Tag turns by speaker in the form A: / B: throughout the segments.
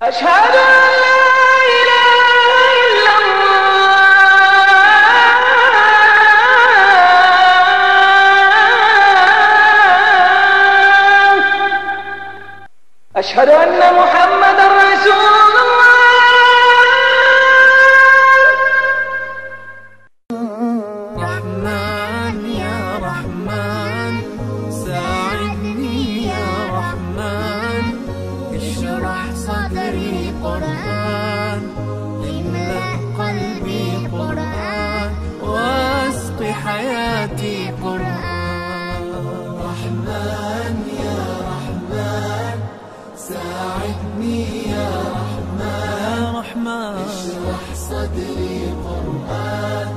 A: أشهد أن لا إله إلا الله أشهد أن محمدا رسول الله
B: رحمن يا رحمن ساعدني يا رحمن اشرح صدري قرآن املأ قلبي قرآن واسق حياتي قرآن رحمن يا رحمن ساعدني يا رحمن اشرح صدري قرآن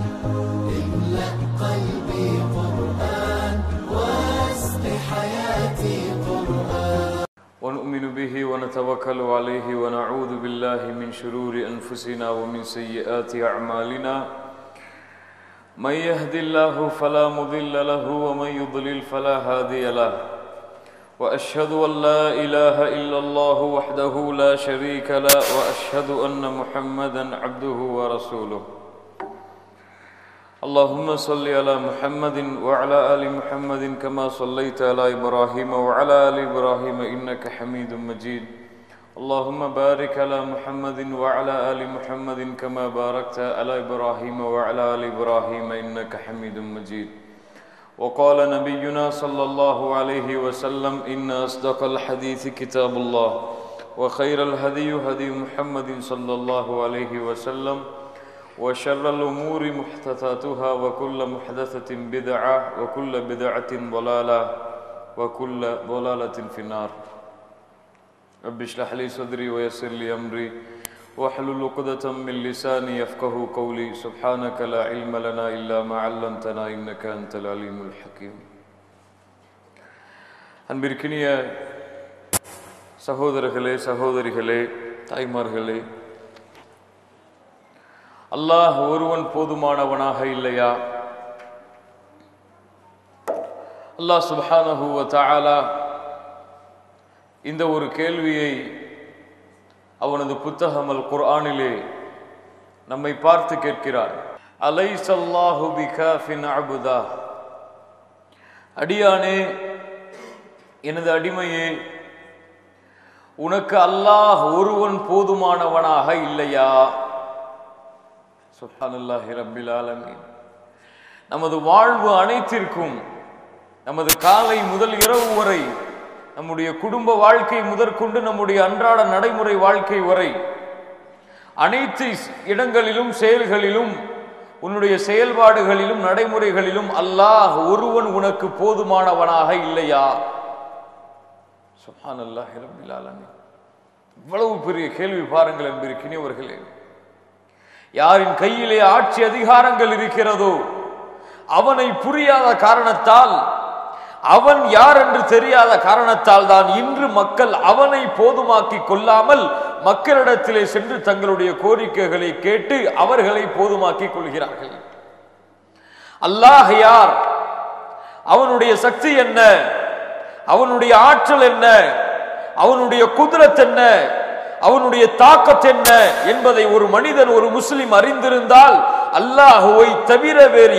B: املأ قلبي قرآن واسق حياتي قرآن
C: ونؤمن به ونتوكل عليه ونعوذ بالله من شرور أنفسنا ومن سيئات أعمالنا من يهد الله فلا مضل له ومن يضلل فلا هادي له وأشهد أن لا إله إلا الله وحده لا شريك له وأشهد أن محمدا عبده ورسوله اللهم صل على محمد وعلى آل محمد كما صليت على إبراهيم وعلى آل إبراهيم إنك حميد مجيد اللهم بارك على محمد وعلى آل محمد كما باركت على إبراهيم وعلى آل إبراهيم إنك حميد مجيد وقال نبينا صلى الله عليه وسلم إن أصدق الحديث كتاب الله وخير الهدي هدي محمد صلى الله عليه وسلم وشر الأمور محدثاتها وكل محدثة بدعة وكل بدعة ضلالة وكل ضلالة في النار رب اشرح لي صدري ويسر لي أمري واحلل عقدة من لساني يفقهوا قولي سبحانك لا علم لنا إلا ما علمتنا إنك أنت العليم الحكيم அன்பிற்கினிய சகோதரர்களே சகோதரிகளே தாய்மார்களே அல்லாஹ் ஒருவன் போதுமானவனாக இல்லையா? அல்லாஹ் சுப்ஹானஹு வ தஆலா இந்த ஒரு கேள்வியை அவனது புத்தகம் அல் குர்ஆனிலே நம்மை பார்த்து கேட்கிறார். அலைஸல்லாஹு பிகாஃபின் அபுதா, அடியானே, எனது அடிமையே, உனக்கு அல்லாஹ் ஒருவன் போதுமானவனாக இல்லையா? சுப்ஹானல்லாஹி ரப்பில் ஆலமீன். நமது வாழ்வு அனைத்திற்கும், நமது காலை முதல் இரவு வரை, நம்முடைய குடும்ப வாழ்க்கை முதற்கொண்டு நம்முடைய அன்றாட நடைமுறை வாழ்க்கை வரை அனைத்து இடங்களிலும் செயல்களிலும் உன்னுடைய செயல்பாடுகளிலும் நடைமுறைகளிலும் அல்லாஹ் ஒருவன் உனக்கு போதுமானவனாக இல்லையா? சுப்ஹானல்லாஹி ரப்பில் ஆலமீன். இவ்வளவு பெரிய கேள்வி பாருங்கள் அன்பிற்கினியவர்களே. யாரின் கையிலே ஆட்சி அதிகாரங்கள் இருக்கிறதோ அவனை புரியாத காரணத்தால், அவன் யார் என்று தெரியாத காரணத்தால் தான் இன்று மக்கள் அவனை போதுமாக்கி கொள்ளாமல் மக்களிடத்திலே சென்று தங்களுடைய கோரிக்கைகளை கேட்டு அவர்களை போதுமாக்கி கொள்கிறார்கள். அல்லாஹ் யார்? அவனுடைய சக்தி என்ன? அவனுடைய ஆற்றல் என்ன? அவனுடைய குத்ரத் என்ன? அவனுடைய தாக்கத் என்ன என்பதை ஒரு மனிதன், ஒரு முஸ்லிம் அறிந்திருந்தால் அல்லாஹுவை தவிர வேறு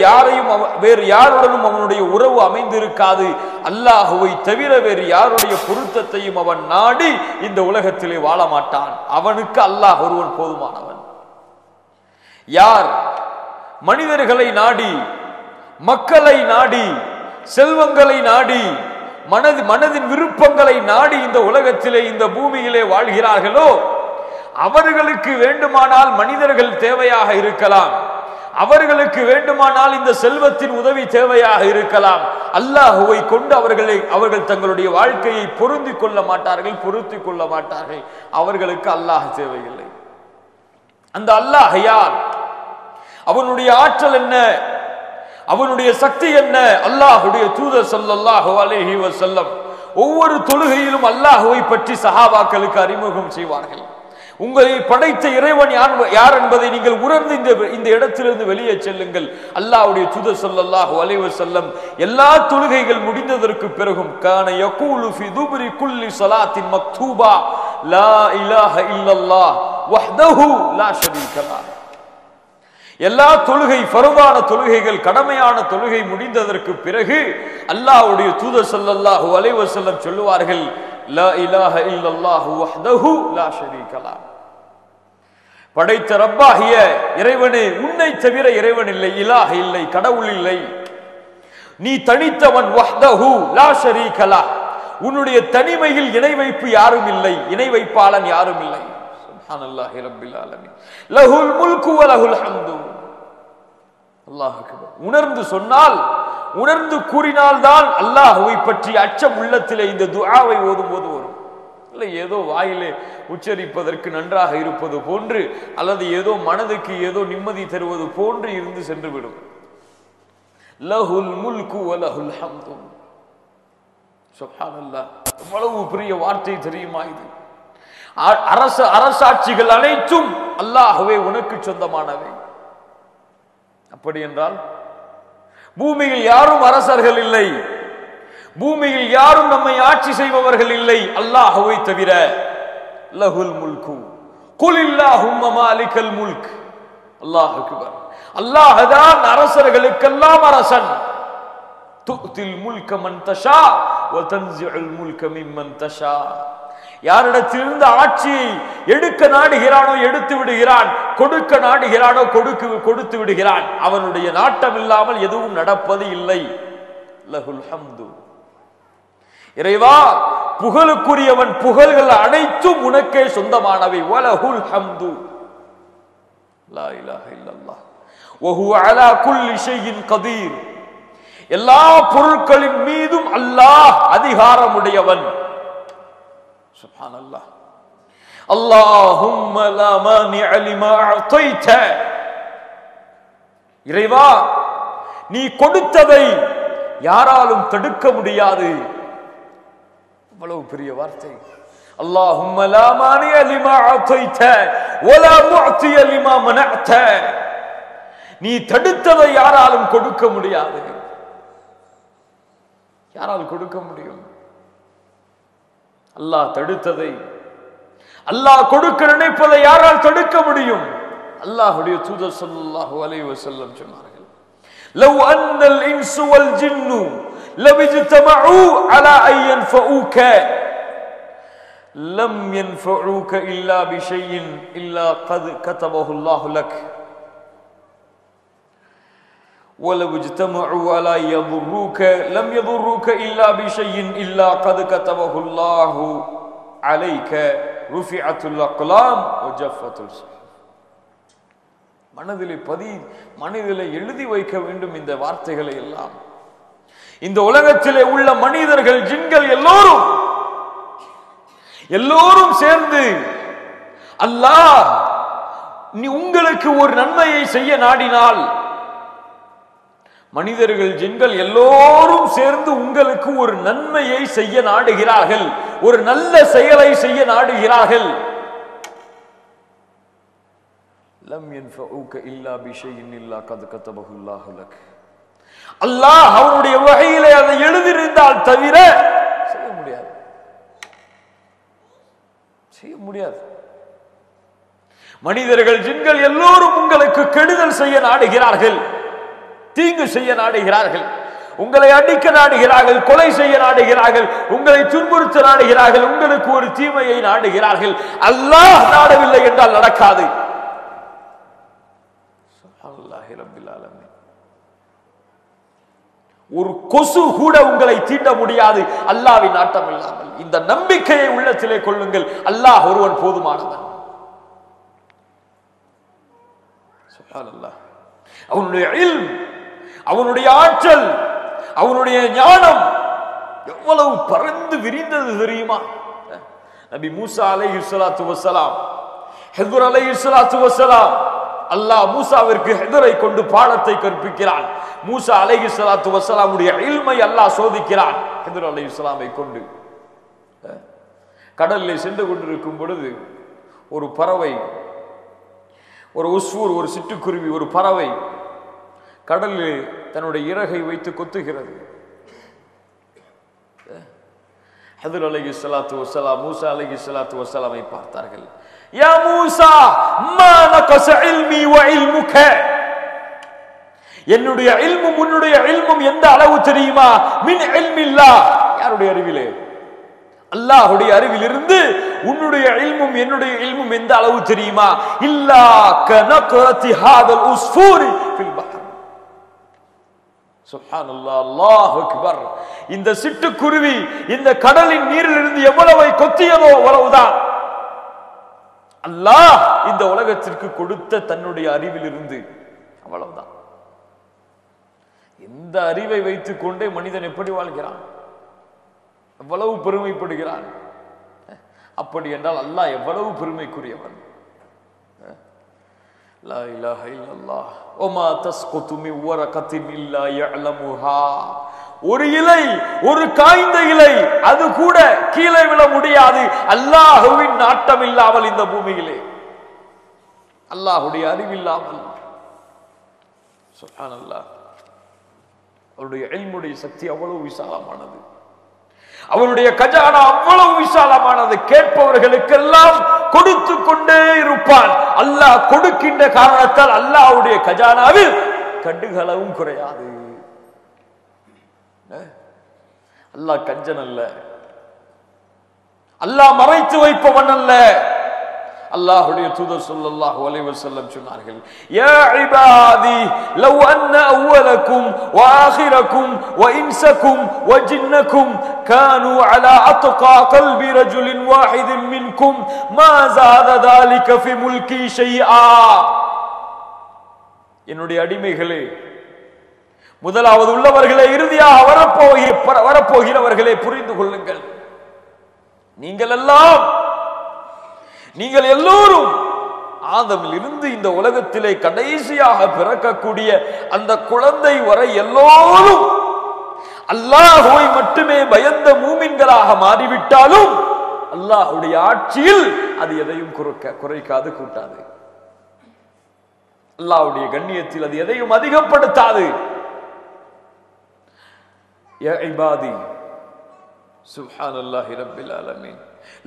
C: யாருடனும் அவனுடைய உறவு அமைந்திருக்காது. அல்லாஹுவை தவிர வேறு யாருடைய பொருத்தத்தையும் அவன் நாடி இந்த உலகத்திலே வாழ மாட்டான். அவனுக்கு அல்லாஹ் ஒருவன் போதுமானவன். யார் மனிதர்களை நாடி, மக்களை நாடி, செல்வங்களை நாடி, மனதின் விருப்பங்களை நாடி இந்த உலகத்திலே, இந்த பூமியிலே வாழ்கிறார்களோ அவர்களுக்கு வேண்டுமானால் மனிதர்கள் தேவையாக இருக்கலாம், அவர்களுக்கு வேண்டுமானால் இந்த செல்வத்தின் உதவி தேவையாக இருக்கலாம். அல்லாஹுவை கொண்டு அவர்கள் தங்களுடைய வாழ்க்கையை பொருந்திக் கொள்ள மாட்டார்கள். அவர்களுக்கு அல்லாஹ் தேவையில்லை. அந்த அல்லாஹ் யார்? அவனுடைய ஆற்றல் என்ன? அவனுடைய சக்தி என்ன? அல்லாஹ்வுடைய தூதர் ஸல்லல்லாஹு அலைஹி வஸல்லம் ஒவ்வொரு தொழுகையிலும் அல்லாஹ்வை பற்றி சஹாபாக்களுக்கு அறிமுகம் செய்வார்கள். உங்களை படைத்த இறைவன் யார் என்பதை நீங்கள் உணர்ந்து இந்த இடத்திலிருந்து வெளியே செல்லுங்கள். அல்லாஹ்வுடைய தூதர் ஸல்லல்லாஹு அலைஹி வஸல்லம் எல்லா தொழுகைகள் முடிந்ததற்கு பிறகும் கான யகூலு ஃபி துபரி குல்லி ஸலாத்தின் மக்தூபா லா இலாஹ இல்லல்லாஹ் வஹ்தஹு லா ஷரீக லஹ். எல்லா தொழுகை, ஃபர்தான தொழுகைகள், கடமையான தொழுகை முடிந்ததற்கு பிறகு அல்லாஹ்வுடைய தூதர் ஸல்லல்லாஹு அலைஹி வஸல்லம் சொல்லுவார்கள், லா இலாஹ இல்லல்லாஹு வஹ்தஹு லா ஷரீக லஹ். படைத்த ரப்பாகிய இறைவனே, உன்னை தவிர இறைவன் இல்லை, இலாஹ் இல்லை, கடவுள் இல்லை, நீ தனித்தவன். வஹ்தஹு லா ஷரீக லஹ், உன்னுடைய தனிமையில் இணை வைப்பு யாரும் இல்லை, இணை வைப்பாளன் யாரும் இல்லை. சுப்ஹானல்லாஹி ரப்பில் ஆலமீன். லஹுல் முல்கு வ லஹுல் ஹம்து. அல்லாஹ் அக்பர். உணர்ந்து சொன்னால், உணர்ந்து கூறினால்தான் அல்லாஹ்வை பற்றி அச்சம் உள்ளத்திலே இந்த துஆவை ஓதும்போது வரும். இல்லை ஏதோ வாயிலே உச்சரிப்பதற்கு நன்றாக இருப்பது போன்று, அல்லது ஏதோ மனதுக்கு ஏதோ நிம்மதி தருவது போன்று இருந்து சென்று விடும். லஹுல் முல்கு வ லஹுல் ஹம்து. சுப்ஹானல்லாஹ், எவ்வளவு பெரிய வார்த்தை தெரியுமா இது? அரசாட்சிகள் அனைத்தும் அல்லாஹ்வே உனக்கு சொந்தமானவை. அப்படி என்றால் பூமியில் யாரும் அரசர்கள் இல்லை, பூமியில் யாரும் நம்மை ஆட்சி செய்பவர்கள் இல்லை அல்லாஹ்வை தவிர. லஹுல் முல்கு குலில்லாஹும்ம மாலிகல் முல்க். அல்லாஹ் அக்பர். அல்லாஹ் தான் அரசர்களுக்கெல்லாம் அரசன். துத்தில் முல்க மன் தஷா வ தன்ஸிஉல் முல்க மிம்மன் தஷா. யாரிடத்திலிருந்து ஆட்சியை எடுக்க நாடுகிறானோ எடுத்து விடுகிறான், கொடுக்க நாடுகிறானோ கொடுத்து விடுகிறான். அவனுடைய நாட்டம் இல்லாமல் எதுவும் நடப்பது இல்லை. லஹுல் ஹம்து. இறைவா, புகழுக்குரியவன், புகழ்கள் அனைத்தும் உனக்கே சொந்தமானவை. வலஹுல் ஹம்து. லா இலாஹ இல்லல்லாஹ் வ ஹுவ அலா குல்லி ஷைஇன் கதீர். எல்லா பொருட்களின் மீதும் அல்லாஹ் அதிகாரமுடையவன். சுப்ஹானல்லாஹ். அல்லாஹும்ம லா மானிஅ லிமா அஅதைத. இறைவா, நீ கொடுத்ததை யாராலும் தடுக்க முடியாது. அவ்வளவு பெரிய வார்த்தை. அல்லாஹும்ம லா மானிஅ லிமா அஅதைத வ லா முஅதிய லிமா மனஅத. நீ தடுத்ததை யாராலும் கொடுக்க முடியாது. யாரால் கொடுக்க முடியும்? அல்லாஹ் தடுத்ததை, அல்லாஹ் கொடுக்க நினைப்பதை யாரால் தடுக்க முடியும்? அல்லாஹ்வுடைய தூதர் ஸல்லல்லாஹு அலைஹி வஸல்லம் சொன்னார்கள், லவ் அன்னல் இன்சு வல் ஜின்னு லவிஜ்தமஉ அலா அன் யன்ஃபஉக லம் யன்ஃபஉக இல்லா பிஷைஇன் இல்லா கத் கதபஹு அல்லாஹு லக் وَلَوْ اجْتَمَعُوا عَلَى يَضُرُّوكَ لَمْ يَضُرُّوكَ إِلَّا بِشَيْءٍ إِلَّا قَدْ كَتَبَهُ اللَّهُ عَلَيْكَ رُفِعَتِ الْأَقْلَامُ وَجَفَّتِ الصُّحُفُ. மனதிலே எழுதி வைக்க வேண்டும் இந்த வார்த்தைகளை எல்லாம். இந்த உலகத்திலே உள்ள மனிதர்கள், ஜின்கள் எல்லோரும் சேர்ந்து அல்லாஹ் நீ உங்களுக்கு ஒரு நன்மையை செய்ய நாடினால், மனிதர்கள், ஜின்கள் எல்லோரும் சேர்ந்து உங்களுக்கு ஒரு நன்மையை செய்ய நாடுகிறார்கள், ஒரு நல்ல செயலை செய்ய நாடுகிறார்கள். லம் யன்ஃபஉக இல்லா பிஷைஇன் இல்லா கத் கதபஹு அல்லாஹு லக். அல்லாஹ் அவருடைய வகையிலே அதை எழுதியிருந்தால் தவிர செய்ய முடியாது. மனிதர்கள், ஜின்கள் எல்லோரும் உங்களுக்கு கெடுதல் செய்ய நாடுகிறார்கள், தீங்கு செய்ய நாடுகிறார்கள், உங்களை அடிக்க நாடுகிறார்கள், கொலை செய்ய நாடுகிறார்கள், உங்களை துன்புறுத்த நாடுகிறார்கள், உங்களுக்கு ஒரு தீமையை நாடுகிறார்கள். அல்லாஹ் நாடவில்லை என்றால் நடக்காது. சுப்ஹானல்லாஹி ரப்பில் ஆலமீன். ஒரு கொசு கூட உங்களை தீண்ட முடியாது அல்லாஹ்வின் நாட்டம் இல்லாமல். இந்த நம்பிக்கையை உள்ளத்திலே கொள்ளுங்கள். அல்லாஹ் ஒருவன் போதுமானவன். சுப்ஹானல்லாஹ். அவனுடைய இல்ம், அவனுடைய ஆற்றல், அவனுடைய ஞானம் எவ்வளவு பறந்து விரிந்தது தெரியுமா? நபி மூசா அலைஹிஸ்ஸலாத்து வஸ்ஸலாம், ஹித்ர் அலைஹிஸ்ஸலாத்து வஸ்ஸலாம், அல்லாஹ் மூசாவிற்கு ஹித்ரை கொண்டு பாடத்தை கற்பிக்கிறான். மூசா அலைஹிஸ்ஸலாத்து வஸ்ஸலாமுடைய இல்மை அல்லாஹ் சோதிக்கிறான் ஹித்ர் அலைஹிஸ்ஸலாமை கொண்டு. கடலில் சென்று கொண்டிருக்கும் பொழுது ஒரு பறவை, ஒரு உஸ்வூர், ஒரு சிட்டுக்குருவி, ஒரு பறவை கடலில் தன்னுடைய இறகை வைத்து கொத்துகிறது. ஹித்ர் அலைஹிஸ்ஸலாத்து வஸ்ஸலாம் மூசா அலைஹிஸ்ஸலாத்து வஸ்ஸலாமை பார்த்தார்கள். யா மூசா மா நகஸ இல்மி வ இல்முக, என்னுடைய இல்மும் உன்னுடைய இல்மும் எந்த அளவு தெரியுமா? மின் இல்மில்லாஹ், யாருடைய அறிவிலே? அல்லாஹ்வுடைய அறிவிலிருந்து உன்னுடைய இல்மும் என்னுடைய இல்மும் எந்த அளவு தெரியுமா? இல்லா கனக்ரதி ஹாதல் உஸ்ஃபூரி ஃபில் பஹர். சுப்ஹானல்லாஹ், அல்லாஹு அக்பர். இந்த சிட்டுக்குருவி இந்த கடலின் நீரிலிருந்து எவ்வளவை கொத்தியதோ அவ்வளவுதான் அல்லாஹ் இந்த உலகத்திற்கு கொடுத்த தன்னுடைய அறிவிலிருந்து, அவ்வளவுதான். இந்த அறிவை வைத்துக் கொண்டே மனிதன் எப்படி வாழ்கிறான், எவ்வளவு பெருமைப்படுகிறான். அப்படி என்றால் அல்லாஹ் எவ்வளவு பெருமைக்குரியவன். லா இலாஹ இல்லல்லாஹ் வமா தஸ்குது மின் வரகத்தின் இல்லா யஅலமுஹா, ஒரு இலை, ஒரு காய்ந்த இலை, அது கூட கீழே விழ முடியாது அல்லாஹ்வின் நாட்டம் இல்லாமல் இந்த பூமியிலே, அல்லாஹ்வுடைய அறிவில்லாமல். சுப்ஹானல்லாஹ், அவருடைய இல்முடைய சக்தி அவ்வளவு விசாலமானது, அவருடைய கஜானா அவ்வளவு விசாலமானது. கேட்பவர்களுக்கெல்லாம் கொடுத்து கொண்டே இருப்பான். அல்லாஹ் கொடுக்கின்ற காரணத்தால் அல்லாஹ்வுடைய கஜானாவில் கடுகளவும் குறையாது. அல்லாஹ் கஞ்சன் அல்ல, அல்லாஹ் மறைத்து வைப்பவன் அல்ல. அல்லாஹ்வுடைய தூதர் ஸல்லல்லாஹு அலைஹி வஸல்லம் சொன்னார்கள், யா இபாதி லவ் அன்ன அவ்வலக்கும் வ ஆகிரக்கும் வ இன்சக்கும் வ ஜின்னக்கும் கானூ அலா அத்கா கல்பி ரஜுலின் வாஹிதின் மின்கும் மா ஸாத ذلك ஃபி முல்கி ஷைஆ. என்னுடைய அடிமைகளே, முதலாவது உள்ளவர்களே, இறுதியாக வரப்போகிறவர்களே, புரிந்து கொள்ளுங்கள். நீங்கள் எல்லோரும் ஆதமில் இருந்து இந்த உலகத்திலே கடைசியாக பிறக்கக்கூடிய அந்த குழந்தை வரை எல்லோரும் அல்லாஹ்வை மட்டுமே பயந்த மூமின்களாக மாறிவிட்டாலும் அல்லாஹ்வுடைய ஆட்சியில் அது எதையும் குறைக்காது, கூட்டாது. அல்லாஹ்வுடைய கண்ணியத்தில் அது எதையும் அதிகப்படுத்தாது. யா இபாதி சுப்ஹானல்லாஹி ரப்பில் ஆலமீன்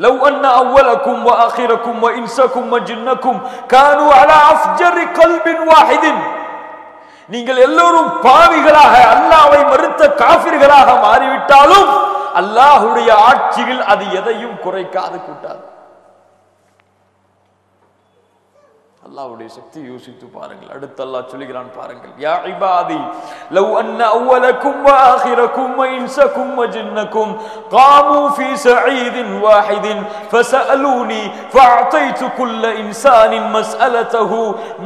C: لو أن أولكم وآخركم وإنسكم وجنكم كانوا على أفجر قلب واحد. நீங்கள் எல்லோரும் பாவிகளாக அல்லாஹ்வை மறுத்த காஃபிர்களாக மாறிவிட்டாலும் அல்லாஹ்வுடைய ஆட்சியில் அது எதையும் குறைக்காது, கூட்டாது. அல்லாஹ்வுடைய சக்தி யோசித்து பாருங்கள். அடுத்து அல்லாஹ் சொல்கிறான் பாருங்கள், யா இபாதி லவ் அன்ன அவ்வலக்கும் வ ஆகிரக்கும் வ இன்சக்கும் வ ஜின்னக்கும் காமு ஃபீ ஸஈதின் வாஹிதின் ஃபஸஅலூனி ஃபஅதைது குல்ல இன்சானின் மஸ்அலதஹு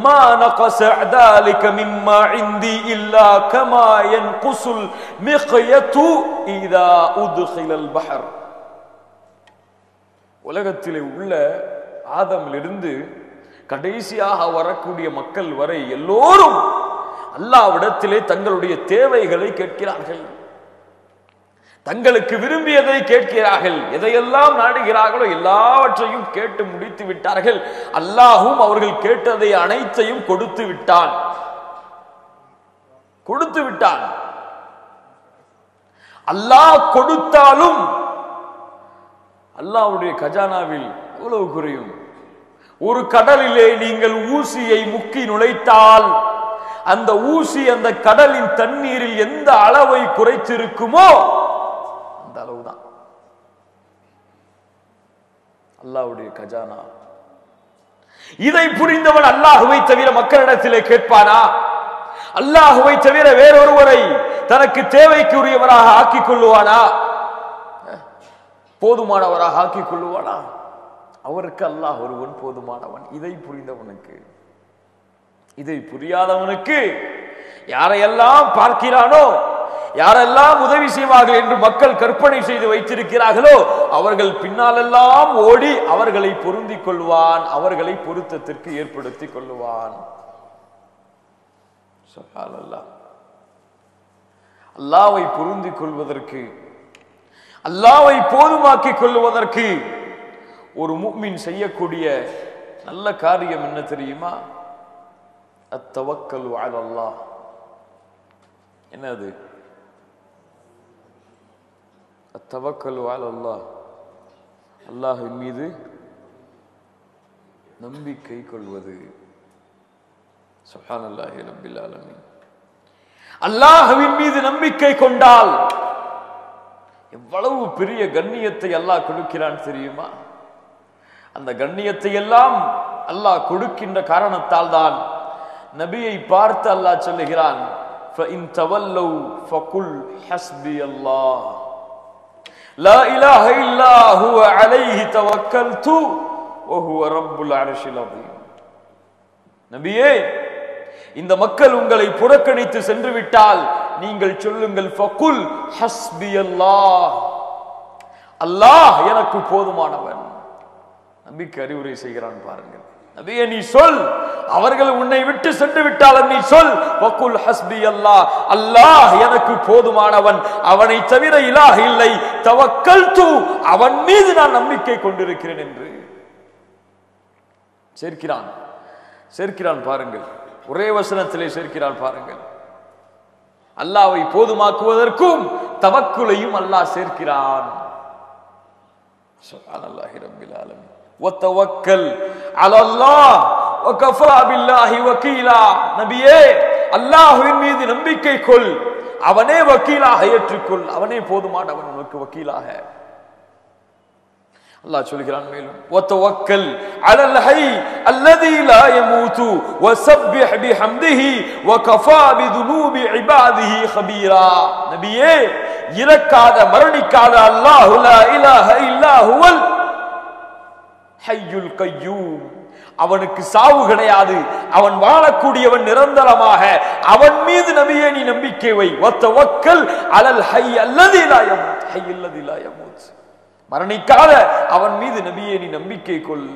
C: மா நகஸ ذلك மிம்மா இன்தி இல்லா கமா யன்குசுல் மிக்யத்து இதா உத்கிலல் பஹர். உலகத்திலே உள்ள ஆதமிலிருந்து கடைசியாக வரக்கூடிய மக்கள் வரை எல்லோரும் அல்லாஹ்விடத்திலே தங்களுடைய தேவைகளை கேட்கிறார்கள், தங்களுக்கு விரும்பியதை கேட்கிறார்கள். எதையெல்லாம் நாடுகிறார்களோ எல்லாவற்றையும் கேட்டு முடித்து விட்டார்கள். அல்லாஹும் அவர்கள் கேட்டதை அனைத்தையும் கொடுத்து விட்டான். அல்லாஹ் கொடுத்தாலும் அல்லாஹ்வுடைய கஜானாவில் எவ்வளவு குறையும்? ஒரு கடலிலே நீங்கள் ஊசியை முக்கி நுழைத்தால் அந்த ஊசி அந்த கடலின் தண்ணீரில் எந்த அளவை குறைத்திருக்குமோ அந்த அளவுதான் அல்லாஹ்வுடைய கஜானா. இதை புரிந்தவன் அல்லாஹ்வை தவிர மக்களிடத்திலே கேட்பானா? அல்லாஹ்வை தவிர வேறொருவரை தனக்கு தேவைக்குரியவராக ஆக்கிக் கொள்ளுவானா? போதுமானவராக ஆக்கிக் கொள்ளுவானா? அவருக்கு அல்லாஹ் ஒருவன் போதுமானவன். இதை புரிந்தவனுக்கு, இதை புரியாதவனுக்கு யாரையெல்லாம் பார்க்கிறானோ, யாரெல்லாம் உதவி செய்வார்கள் என்று மக்கள் கற்பனை செய்து வைத்திருக்கிறார்களோ அவர்கள் பின்னாலெல்லாம் ஓடி அவர்களை பொருந்திக் கொள்வான், அவர்களை பொருத்தத்திற்கு ஏற்படுத்திக் கொள்ளுவான். சுப்ஹானல்லாஹ். அல்லாஹ்வை பொருந்திக் கொள்வதற்கு, அல்லாஹ்வை போதுமாக்கிக் கொள்வதற்கு ஒரு முஃமின் செய்யக்கூடிய நல்ல காரியம் என்ன தெரியுமா? அத்தவக்கலு அலல்லாஹ். என்னது? அத்தவக்கலு அலல்லாஹ், அல்லாஹ்வின் மீது நம்பிக்கை கொள்வது. சுப்ஹானல்லாஹி ரப்பில் ஆலமீன். அல்லாஹ்வின் மீது நம்பிக்கை கொண்டால் எவ்வளவு பெரிய கண்ணியத்தை அல்லாஹ் கொடுக்கிறான் தெரியுமா? அந்த கண்ணியத்தை எல்லாம் அல்லாஹ் கொடுக்கின்ற காரணத்தால் தான் நபியை பார்த்து அல்லாஹ் சொல்லுகிறான், فَإِن تَوَلَّوْا فَقُلْ حَسْبِيَ اللَّهُ لَا إِلَهَ إِلَّا هُوَ عَلَيْهِ تَوَكَّلْتُ وَهُوَ رَبُّ الْعَرْشِ الْعَظِيمِ. நபியே, இந்த மக்கள் உங்களை புறக்கணித்து சென்று விட்டால் நீங்கள் சொல்லுங்கள், ஃபகுல் ஹஸ்பியல்லாஹ், அல்லாஹ் எனக்கு போதுமானவன். நபிக்கு அறிவுரை செய்கிறான் பாருங்கள். நபியே நீ சொல், அவர்கள் உன்னை விட்டு சென்று விட்டாலும் நீ சொல், ஃபகுல் ஹஸ்பியல்லாஹ், அல்லாஹ் எனக்கு போதுமானவன், அவனை தவிர இலாஹ் இல்லை, தவக்கல்து, அவன் மீது நான் நம்பிக்கை கொண்டிருக்கிறேன் என்று சேர்க்கிறான் பாருங்கள். ஒரே வசனத்திலே சேர்க்கிறான் பாருங்கள். அல்லாஹ்வை போதுமாக்குவதற்கும் தவக்குலையும் அல்லாஹ் சேர்க்கிறான். சுப்ஹானல்லாஹி ரப்பில் ஆலமீன். வதவக்கல் அலல்லாஹ் வகஃபா பில்லாஹி வகீலா. நபியே, அல்லாஹ்வின் மீது நம்பிக்கை கொள், அவனே வக்கீலாக ஏற்றுக்கொள், அவனே போதுமானவன் உனக்கு வக்கீலாக. அல்லாஹ் சொல்கிறான் மேலும், வதவக்கல் அலல் ஹய் அல்லதி லா யமூது வஸப்பிஹ் பிஹம்திஹி வகஃபா பிதுனூபி இபாதிஹி கபீரா. நபியே, இறக்காத மரணிக்காத அல்லாஹ் லா இலாஹ இல்லா ஹுவல் ஹய்யுல் கய்யூம், அவனுக்கு சாவு கிடையாது, அவன் வாழக்கூடியவன் நிரந்தரமாக, அவன் மீது நபியே நீ நம்பிக்கை வை. வதவக்கல் அலல் ஹய் அல்லதி லா யமூத், ஹய் அல்லதி லா யமூத், மரணிக்காத அவன் மீது நபியே நீ நம்பிக்கை கொள்.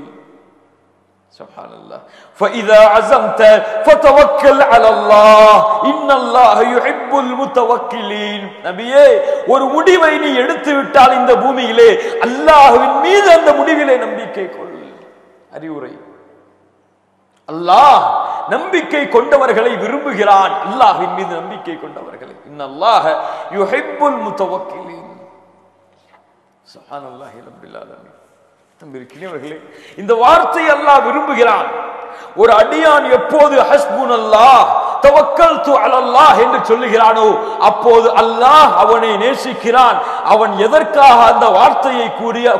C: சுப்ஹானல்லாஹ். فَإِذَا عَزَمْتَ فَتَوَكَّلْ عَلَى اللَّهِ إِنَّ اللَّهَ يُحِبُّ الْمُتَوَكِّلِينَ. நபியே, ஒரு முடிவை நீ எடுத்து விட்டால் இந்த பூமியிலே அல்லாஹ்வின் மீது அந்த முடிவிலே நம்பிக்கை கொள். அறிவுரை. அல்லாஹ் நம்பிக்கை கொண்டவர்களை விரும்புகிறான், அல்லாஹ்வின் மீது நம்பிக்கை கொண்டவர்களை. இன்னல்லாஹ யுஹிப்புல் முத்தவக்கிலீன். சுப்ஹானல்லாஹி ரப்பில் ஆலமீன். தம்பிருக்கிறவர்களே, இந்த வார்த்தை அல்லாஹ் விரும்புகிறான். ஒரு அடியான் எப்போது ஹஸ்புனல்லாஹ் தவக்கல்து அலல்லாஹ் என்று சொல்லுகிறானோ அப்போது அல்லாஹ் அவனை நேசிக்கிறான். அவன் எதற்காக அந்த வார்த்தையை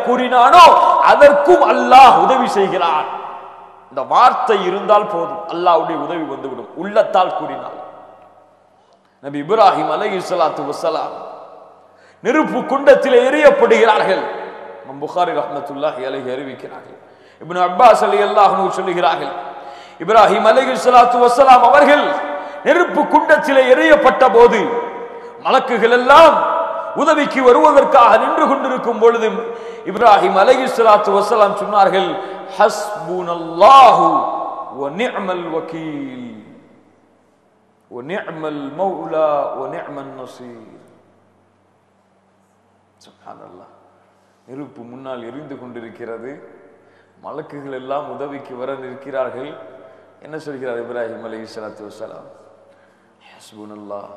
C: கூறினானோ அதற்கும் அல்லாஹ் உதவி செய்கிறான். இந்த வார்த்தை இருந்தால் போதும், அல்லாஹ்வுடைய உதவி வந்துவிடும். உள்ளத்தால் கூறினார். நபி இப்ராஹிம் அலைஹிஸ்ஸலாத்து வஸ்ஸலாம் நெருப்பு குண்டத்திலே எரியப்படுகிறார்கள். புகாரி ரஹ்மத்துல்லாஹி அலைஹி அறிவிக்கிறார்கள். இப்னு அப்பாஸ் ரலியல்லாஹு அன்ஹு சொல்லுகிறார்கள், இப்ராஹிம் அலைஹிஸ்ஸலாத்து வஸ்ஸலாம் அவர்கள் நெருப்பு குண்டத்திலே எரியப்பட்ட போது மலக்குகள் எல்லாம் உதவிக்கு வருவதற்காக நின்று கொண்டிருக்கும் பொழுது இப்ராஹிம் அலைஹிஸ்ஸலாத்து வஸ்ஸலாம் சொன்னார்கள், ஹஸ்புனல்லாஹு வ நிஅமல் வகீல் வ நிஅமல் மௌலா வ நிஅமன் நஸீர். சுப்ஹானல்லாஹ். நெருப்பு முன்னால் எரிந்து கொண்டிருக்கிறது, மலக்குகள் எல்லாம் உதவிக்கு வர நிற்கிறார்கள். என்ன சொல்கிறார் இப்ராஹிம் அலைஹிஸ்ஸலாத்து வஸ்ஸலாம்? ஹஸ்புனல்லாஹ்,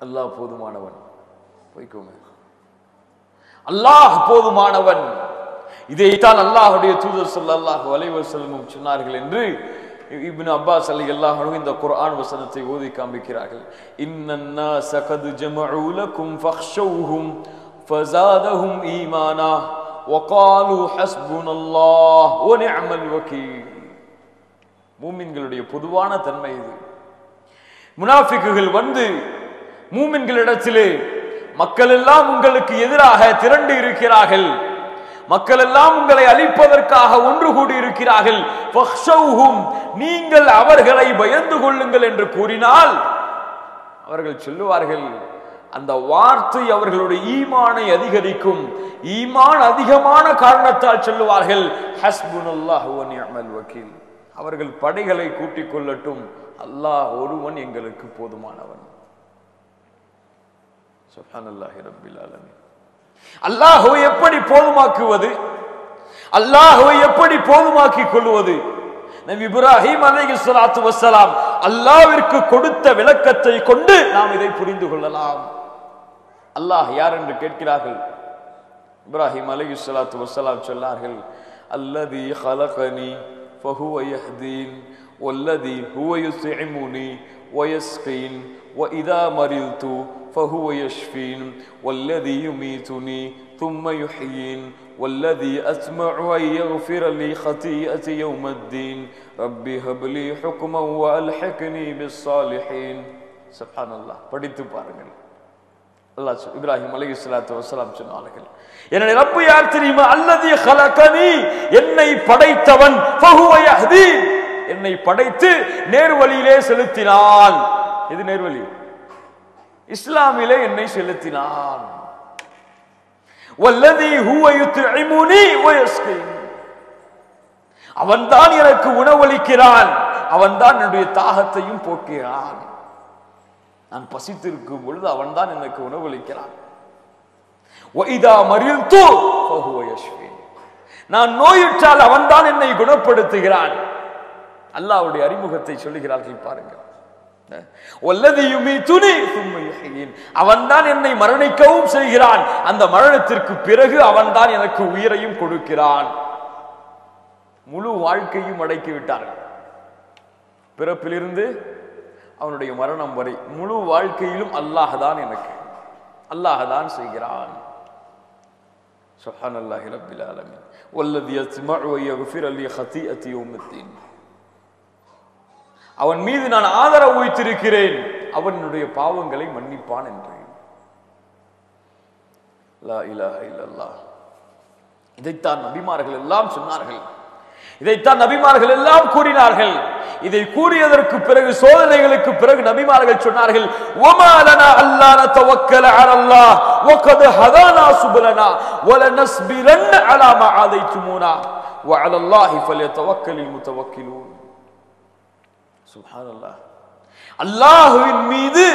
C: அல்லாஹ் போதுமானவன். போய்க்கோங்க, அல்லாஹ் போதுமானவன். இதைத்தான் அல்லாஹ்வுடைய தூதர் ஸல்லல்லாஹு அலைஹி வஸல்லம் சொன்னார்கள் என்று இப்னு அப்பாஸ் ரலியல்லாஹு அன்ஹு இந்த குர்ஆன் வசனத்தை ஓதி காண்பிக்கிறார்கள். இன்னன் நாஸ கத் ஜமஉ லக்கும் ஃபக்ஷௌஹும் ஃபஸாதஹும் ஈமானா வகாலு ஹஸ்புனல்லாஹ் வ நிஅமல் வகீல். மூமின்களுடைய பொதுவான தன்மை இது. முனாஃபிக்குகள் வந்து மூமின்களிடத்திலே மக்கள் எல்லாம் உங்களுக்கு எதிராக திரண்டு இருக்கிறார்கள், மக்கள் எல்லாம் உங்களை அழிப்பதற்காக ஒன்று கூடி இருக்கிறார்கள், நீங்கள் அவர்களை பயந்து கொள்ளுங்கள் என்று கூறினால் அவர்கள் சொல்லுவார்கள், அந்த வார்த்தை அவர்களுடைய ஈமானை அதிகரிக்கும். ஈமான் அதிகமான காரணத்தால் சொல்லுவார்கள், ஹஸ்புனல்லாஹு வ நிஅமல் வகீல். அவர்கள் படைகளை கூட்டிக் கொள்ளட்டும், அல்லாஹ் ஒருவன் எங்களுக்கு போதுமானவன். சுப்ஹானல்லாஹி ரப்பில் ஆலமீன். அல்லாஹ்வை எப்படி போதுமாக்குவது, அல்லாஹ்வை எப்படி போதுமாக்கிக் கொள்வது? நபி இப்ராஹிம் அலைஹிஸ்ஸலாத்து வஸ்ஸலாம் அல்லாஹ்விற்கு கொடுத்த விளக்கத்தை கொண்டு நாம் இதை புரிந்து கொள்ளலாம். அல்லாஹ் யார் என்று கேட்கிறார்கள். இப்ராஹிம் அலைஹிஸ்ஸலாத்து வஸ்ஸலாம் சொன்னார்கள், அல்லதி خلقني فهو يهدين والذي هو يطعمني ويسقين وإذا مرضت فهو يشفين والذي يميتني ثم يحيين والذي أسمع أن يغفر لي خطيئتي يوم الدين ربي هب لي حكما وألحقني بالصالحين. سبحان الله. படித்து பாருங்கள். அல்லாஹ் இப்ராஹிம் அலைஹிஸ்ஸலாத்து வஸ்ஸலாம் சொன்னார்கள், என்னுடைய ரப்பு யார் தெரியுமா? அல்லதி خلقني, என்னை படைத்தவன், فهو يهدين, என்னை படைத்து நேர்வழியிலே செலுத்தினான். இது நேர்வழி, இஸ்லாமிலே என்னை செலுத்தினான். والذي هو يطعمني ويسقين, அவன்தான் எனக்கு உணவளிக்கிறான், அவன்தான் என்னுடைய தாகத்தையும் போக்குகிறான். நான் பசித்திருக்கும் பொழுது அவன்தான் எனக்கு உணவளிக்கிறான். وإذا مرضت فهو يشفين, நான் நோயுற்றால் அவன்தான் என்னை குணப்படுத்துகிறான். அல்லாஹ்வுடைய அறிமுகத்தை சொல்லுகிறார்கள் பாருங்கள். والذي يميتني ثم يحيين, அவன்தான் என்னை மரணிக்கவும் செய்கிறான், அந்த மரணத்திற்கு பிறகு அவன்தான் எனக்கு உயிரையும் கொடுக்கிறான். முழு வாழ்க்கையும் அடக்கி விட்டார்கள். பிறப்பிலிருந்து அவனுடைய மரணம் வரை முழு வாழ்க்கையிலும் அல்லாஹ் தான் எனக்கு, அல்லாஹ் தான் செய்கிறான். சுப்ஹானல்லாஹி ரப்பில் ஆலமீன். வல்லதி யஸ்மஉ வ யக்ஃபிரு லி ஹதீஅத்தி யௌமித்தீன், அவன் மீது நான் ஆதரவு வைத்திருக்கிறேன், அவனுடைய பாவங்களை மன்னிப்பான் என்று. லா இலாஹா இல்லல்லாஹ். இதைத்தான் நபிமார்கள் எல்லாம் சொன்னார்கள், இதைத்தான் நபிமார்கள் எல்லாம் கூறினார்கள். இதை கூறியதற்கு பிறகு, சோதனைகளுக்கு பிறகு நபிமார்கள் சொன்னார்கள், வமா லனா அல்லா நதவக்கல அலல்லாஹ் வகத் ஹதானா சுபலனா வலனஸ்பிரன் அலா மா ஆதைதுமுனா வஅலல்லாஹி ஃபல்யதவக்கலில் முதவக்கிலூன். சுப்ஹானல்லாஹ். அல்லாஹ்வின் மீது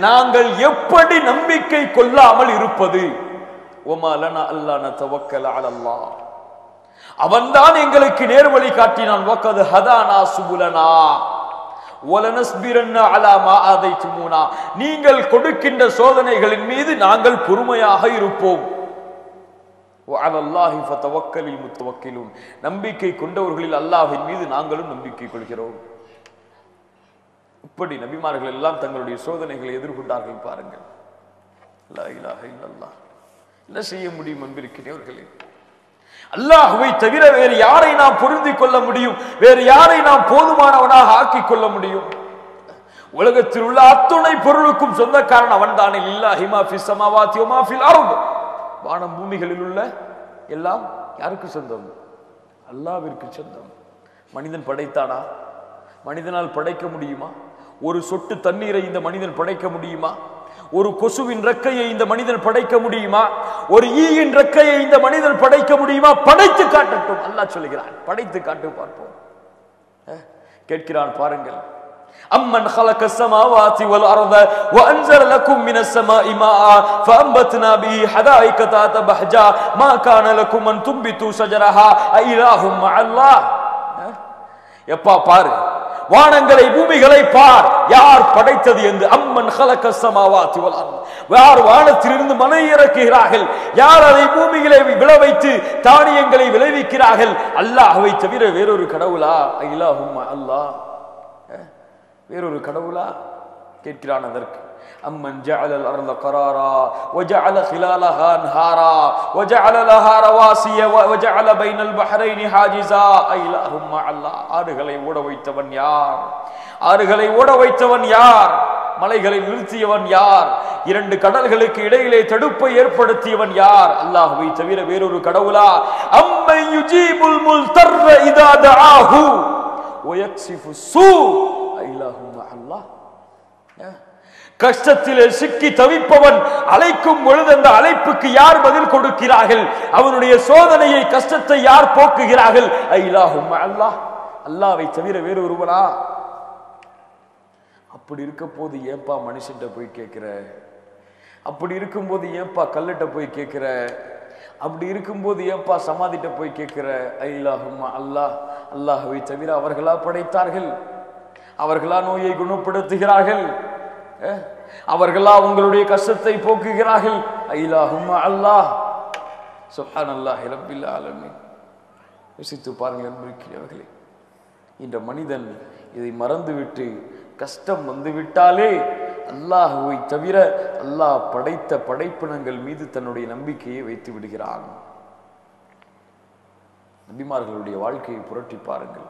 C: நாங்கள் எப்படி நம்பிக்கை கொள்ளாமல் இருப்பது? வமா லனா அல்லா நதவக்கல அலல்லாஹ், அவன்தான் எங்களுக்கு நேர்வழி காட்டினான். வகத் ஹதானா சுபுலனா வலனஸ்பிரன் அலா மா ஆதைதுமுனா, நீங்கள் கொடுக்கின்ற சோதனைகளின் மீது நாங்கள் பொறுமையாக இருப்போம். வஅலல்லாஹி ஃபதவக்கலில் முத்தவக்கிலூன், நம்பிக்கை கொண்டவர்களில் அல்லாஹ்வின் மீது நாங்களும் நம்பிக்கை கொள்கிறோம். இப்படி நபிமார்கள் எல்லாம் தங்களுடைய சோதனைகளை எதிர்கொண்டார்கள் பாருங்கள். லா இலாஹா இல்லல்லாஹ். என்ன செய்ய முடியும் அன்பிற்கினியவர்களே? அல்லாஹ்வை தவிர வேறு யாரை நாம் பொருந்திக் கொள்ள முடியும்? வேறு யாரை நாம் போதுமானவனாக ஆக்கிக் கொள்ள முடியும்? உலகத்தில் உள்ள அத்துணை பொருளுக்கும் சொந்தக்காரன் அவன் தானே. லில்லாஹி மா ஃபிஸ் ஸமாவாதி வ மா ஃபில் அர்த், வானம் பூமிகளில் உள்ள எல்லாம் யாருக்கு சொந்தம்? அல்லாஹ்விற்கு சொந்தம். மனிதன் படைத்தானா? மனிதனால் படைக்க முடியுமா? ஒரு சொட்டு தண்ணீரை இந்த மனிதன் படைக்க முடியுமா? ஒரு கொசுவின் ரெக்கையை இந்த மனிதன் படைக்க முடியுமா? ஒரு ஈயின் ரெக்கையை இந்த மனிதன் படைக்க முடியுமா? படைத்து காட்டட்டும். அல்லாஹ் சொல்கிறான், படைத்து காட்டு பார்ப்போம். கேட்கிறான் பாருங்கள். அம்மன் خلق السماوات والارض وانزل لكم من السماء ماء فانبتنا به حدائق ذات بهجة ما كان لكم ان تنبتوا شجرها أإله مع الله. எப்பா பாரு, வானங்களை பூமிகளை பார், யார் படைத்தது என்று. அம்மன் خلق السماوات والارض, யார் வானத்திலிருந்து மழை இறக்குகிறார்கள், யார் அதை பூமிகளை விளைவித்து தானியங்களை விளைவிக்கிறார்கள்? அல்லாஹ்வை தவிர வேறொரு கடவுளா? இலாஹும் அல்லாஹ், வேறொரு கடவுளா? கேட்கிறான் அதற்கு. அம்மன் ஜஅல الارض قرارا وجعل خلالها انهارا وجعل لها رواسي وجعل بين البحرين حاجزا اله مع الله. ஆறுகளை ஓட வைத்தவன் யார்? ஆறுகளை ஓட வைத்தவன் யார்? மலைகளை நிறுத்தியவன் யார்? இரண்டு கடல்களுக்கு இடையிலே தடுப்பை ஏற்படுத்தியவன் யார்? அல்லாஹ்வை தவிர வேறொரு கடவுளா? அம்மன் யுஜீபுல் முல்தர்ர இதா தஆஹு வயக்ஸிஃபு ஸூ இலாஹு மஅல்லாஹ். கஷ்டத்திலே சிக்கி தவிப்பவன் அழைக்கும் பொழுது அந்த அழைப்புக்கு யார் பதில் கொடுக்கிறார்கள்? அவனுடைய சோதனையை, கஷ்டத்தை யார் போக்குகிறார்கள்? இலாஹு மஅல்லாஹ், அல்லாஹ்வை தவிர வேறு ஒருவனா? அப்படி இருக்க போது ஏன்பா மனுஷன்ட்ட போய் கேட்கிற? அப்படி இருக்கும்போது ஏன்பா கல்லிட்ட போய் கேட்கிற? அப்படி இருக்கும்போது ஏன்பா சமாதிட்ட போய் கேட்கிற? இலாஹும் அல்லாஹ், அல்லாஹ்வை தவிர அவர்களா படைத்தார்கள்? அவர்களா நோயை குணப்படுத்துகிறார்கள்? அவர்களா உங்களுடைய கஷ்டத்தை போக்குகிறார்கள். ஐலாஹும்ம அல்லாஹ் சுப்ஹானல்லாஹி ரப்பில் ஆலமீன். யோசித்து பாருங்கள் அன்பிற்குரியவர்களே, இந்த மனிதன் இதை மறந்துவிட்டு கஷ்டம் வந்துவிட்டாலே அல்லாஹுவை தவிர அல்லாஹ் படைத்த படைப்பினங்கள் மீது தன்னுடைய நம்பிக்கையை வைத்து விடுகிறான். நபிமார்களுடைய வாழ்க்கையை புரட்டி பாருங்கள்.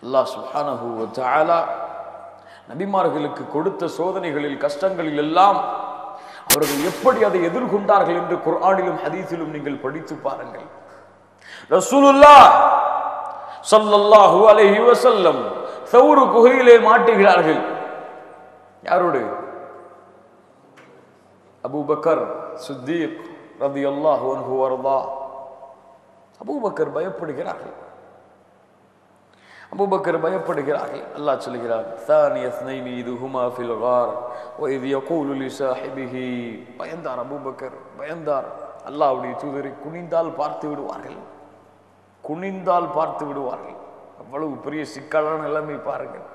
C: அல்லாஹ் சுப்ஹானஹு வ தஆலா நபிமார்களுக்கு கொடுத்த சோதனைகளில் கஷ்டங்களில் எல்லாம் அவர்கள் எப்படி அதை எதிர்கொண்டார்கள் என்று குர்ஆனிலும் ஹதீஸிலும் நீங்கள் படித்து பாருங்கள். ரசூலுல்லாஹ் ஸல்லல்லாஹு அலைஹி வஸல்லம் சௌர் குகையிலே மாட்டுகிறார்கள். யாரோடு? அபூபக்கர் சித்தீக் ரலியல்லாஹு அன்ஹு வர்தா. அபூபக்கர் பயப்படுகிறார்கள். அபூபக்கர் பயப்படுகிறார்கள். அல்லாஹ் சொல்கிறார், ثاني اثنين إذ هما في الغار وإذ يقول لصاحبه. பயந்தார் அபூபக்கர், பயந்தார். அல்லாஹ்வுடைய தூதரை குனிந்தால் பார்த்து விடுவார்கள், குனிந்தால் பார்த்து விடுவார்கள். அவ்வளவு பெரிய சிக்கலான நிலைமை பாருங்கள்.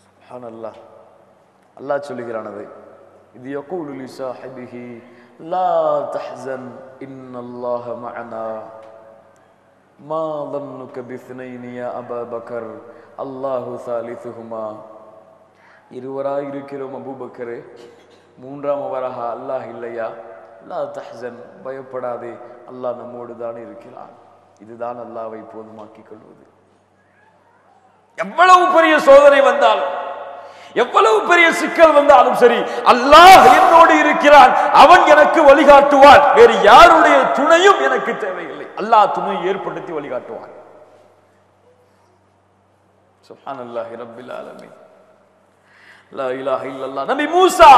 C: சுப்ஹானல்லாஹ். அல்லாஹ் சொல்கிறானது, இது يقول لصاحبه لا تحزن إن الله معنا ما ظنك باثنين يا أبا بكر الله ثالثهما. இருவராய் இருக்கிறோம் அபூபக்கரே, மூன்றாம் அவராக அல்லாஹ் இல்லையா? லா தஹ்சன், பயப்படாதே, அல்லாஹ் நம்மோடு தான் இருக்கிறான். இதுதான் அல்லாஹ்வை போதுமாக்கிக் கொள்வது. எவ்வளவு பெரிய சோதனை வந்தாலும், எவ்வளவு பெரிய சிக்கல் வந்தாலும் சரி, அல்லாஹ் என்னோடு இருக்கிறான், அவன் எனக்கு வழிகாட்டுவான், வேறு யாருடைய துணையும் எனக்கு தேவையில்லை. அல்லாஹ் துணை ஏற்படுத்தி வழிகாட்டுவான். சுப்ஹானல்லாஹி ரப்பில் ஆலமீன். லா இலாஹ இல்லல்லாஹ். நபி மூசா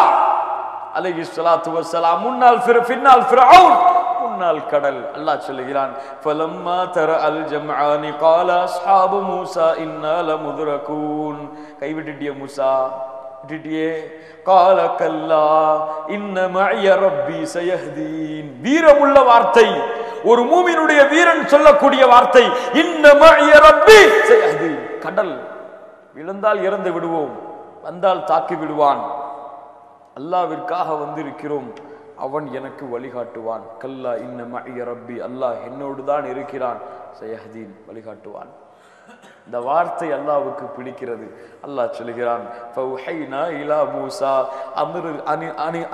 C: அலைஹிஸ்ஸலாத்து வஸ்ஸலாம் முன்னால் ஃபிர்அவுன், முன்னால் கடல். அல்லாஹ் சொல்கிறான், ஃபலம்மா தரஅல் ஜம்ஆனி قال اصحاب موسى إنا لمدركون. கைவிட்டுட்டியே மூசா, விட்டுட்டியே. قال كلا إن معي ربي سيهدين. வீரமுள்ள வார்த்தை, ஒரு மூமினுடைய வீரன் சொல்லக்கூடிய வார்த்தை, இன்ன மஅய ரப்பி சயஹ்தீன். கடல் விழுந்தால் இறந்து விடுவோம், வந்தால் தாக்கி விடுவான். அல்லாஹ்விற்காக வந்திருக்கிறோம், அவன் எனக்கு வழிகாட்டுவான். கல்லா இன்ன மஅய ரப்பி, அல்லாஹ் என்னோடு தான் இருக்கிறான், சயஹ்தீன், வழிகாட்டுவான். இந்த வார்த்தை அல்லாஹ்வுக்கு பிடிக்கிறது. அல்லாஹ் சொல்கிறான், ஃபௌஹைனா இலா மூசா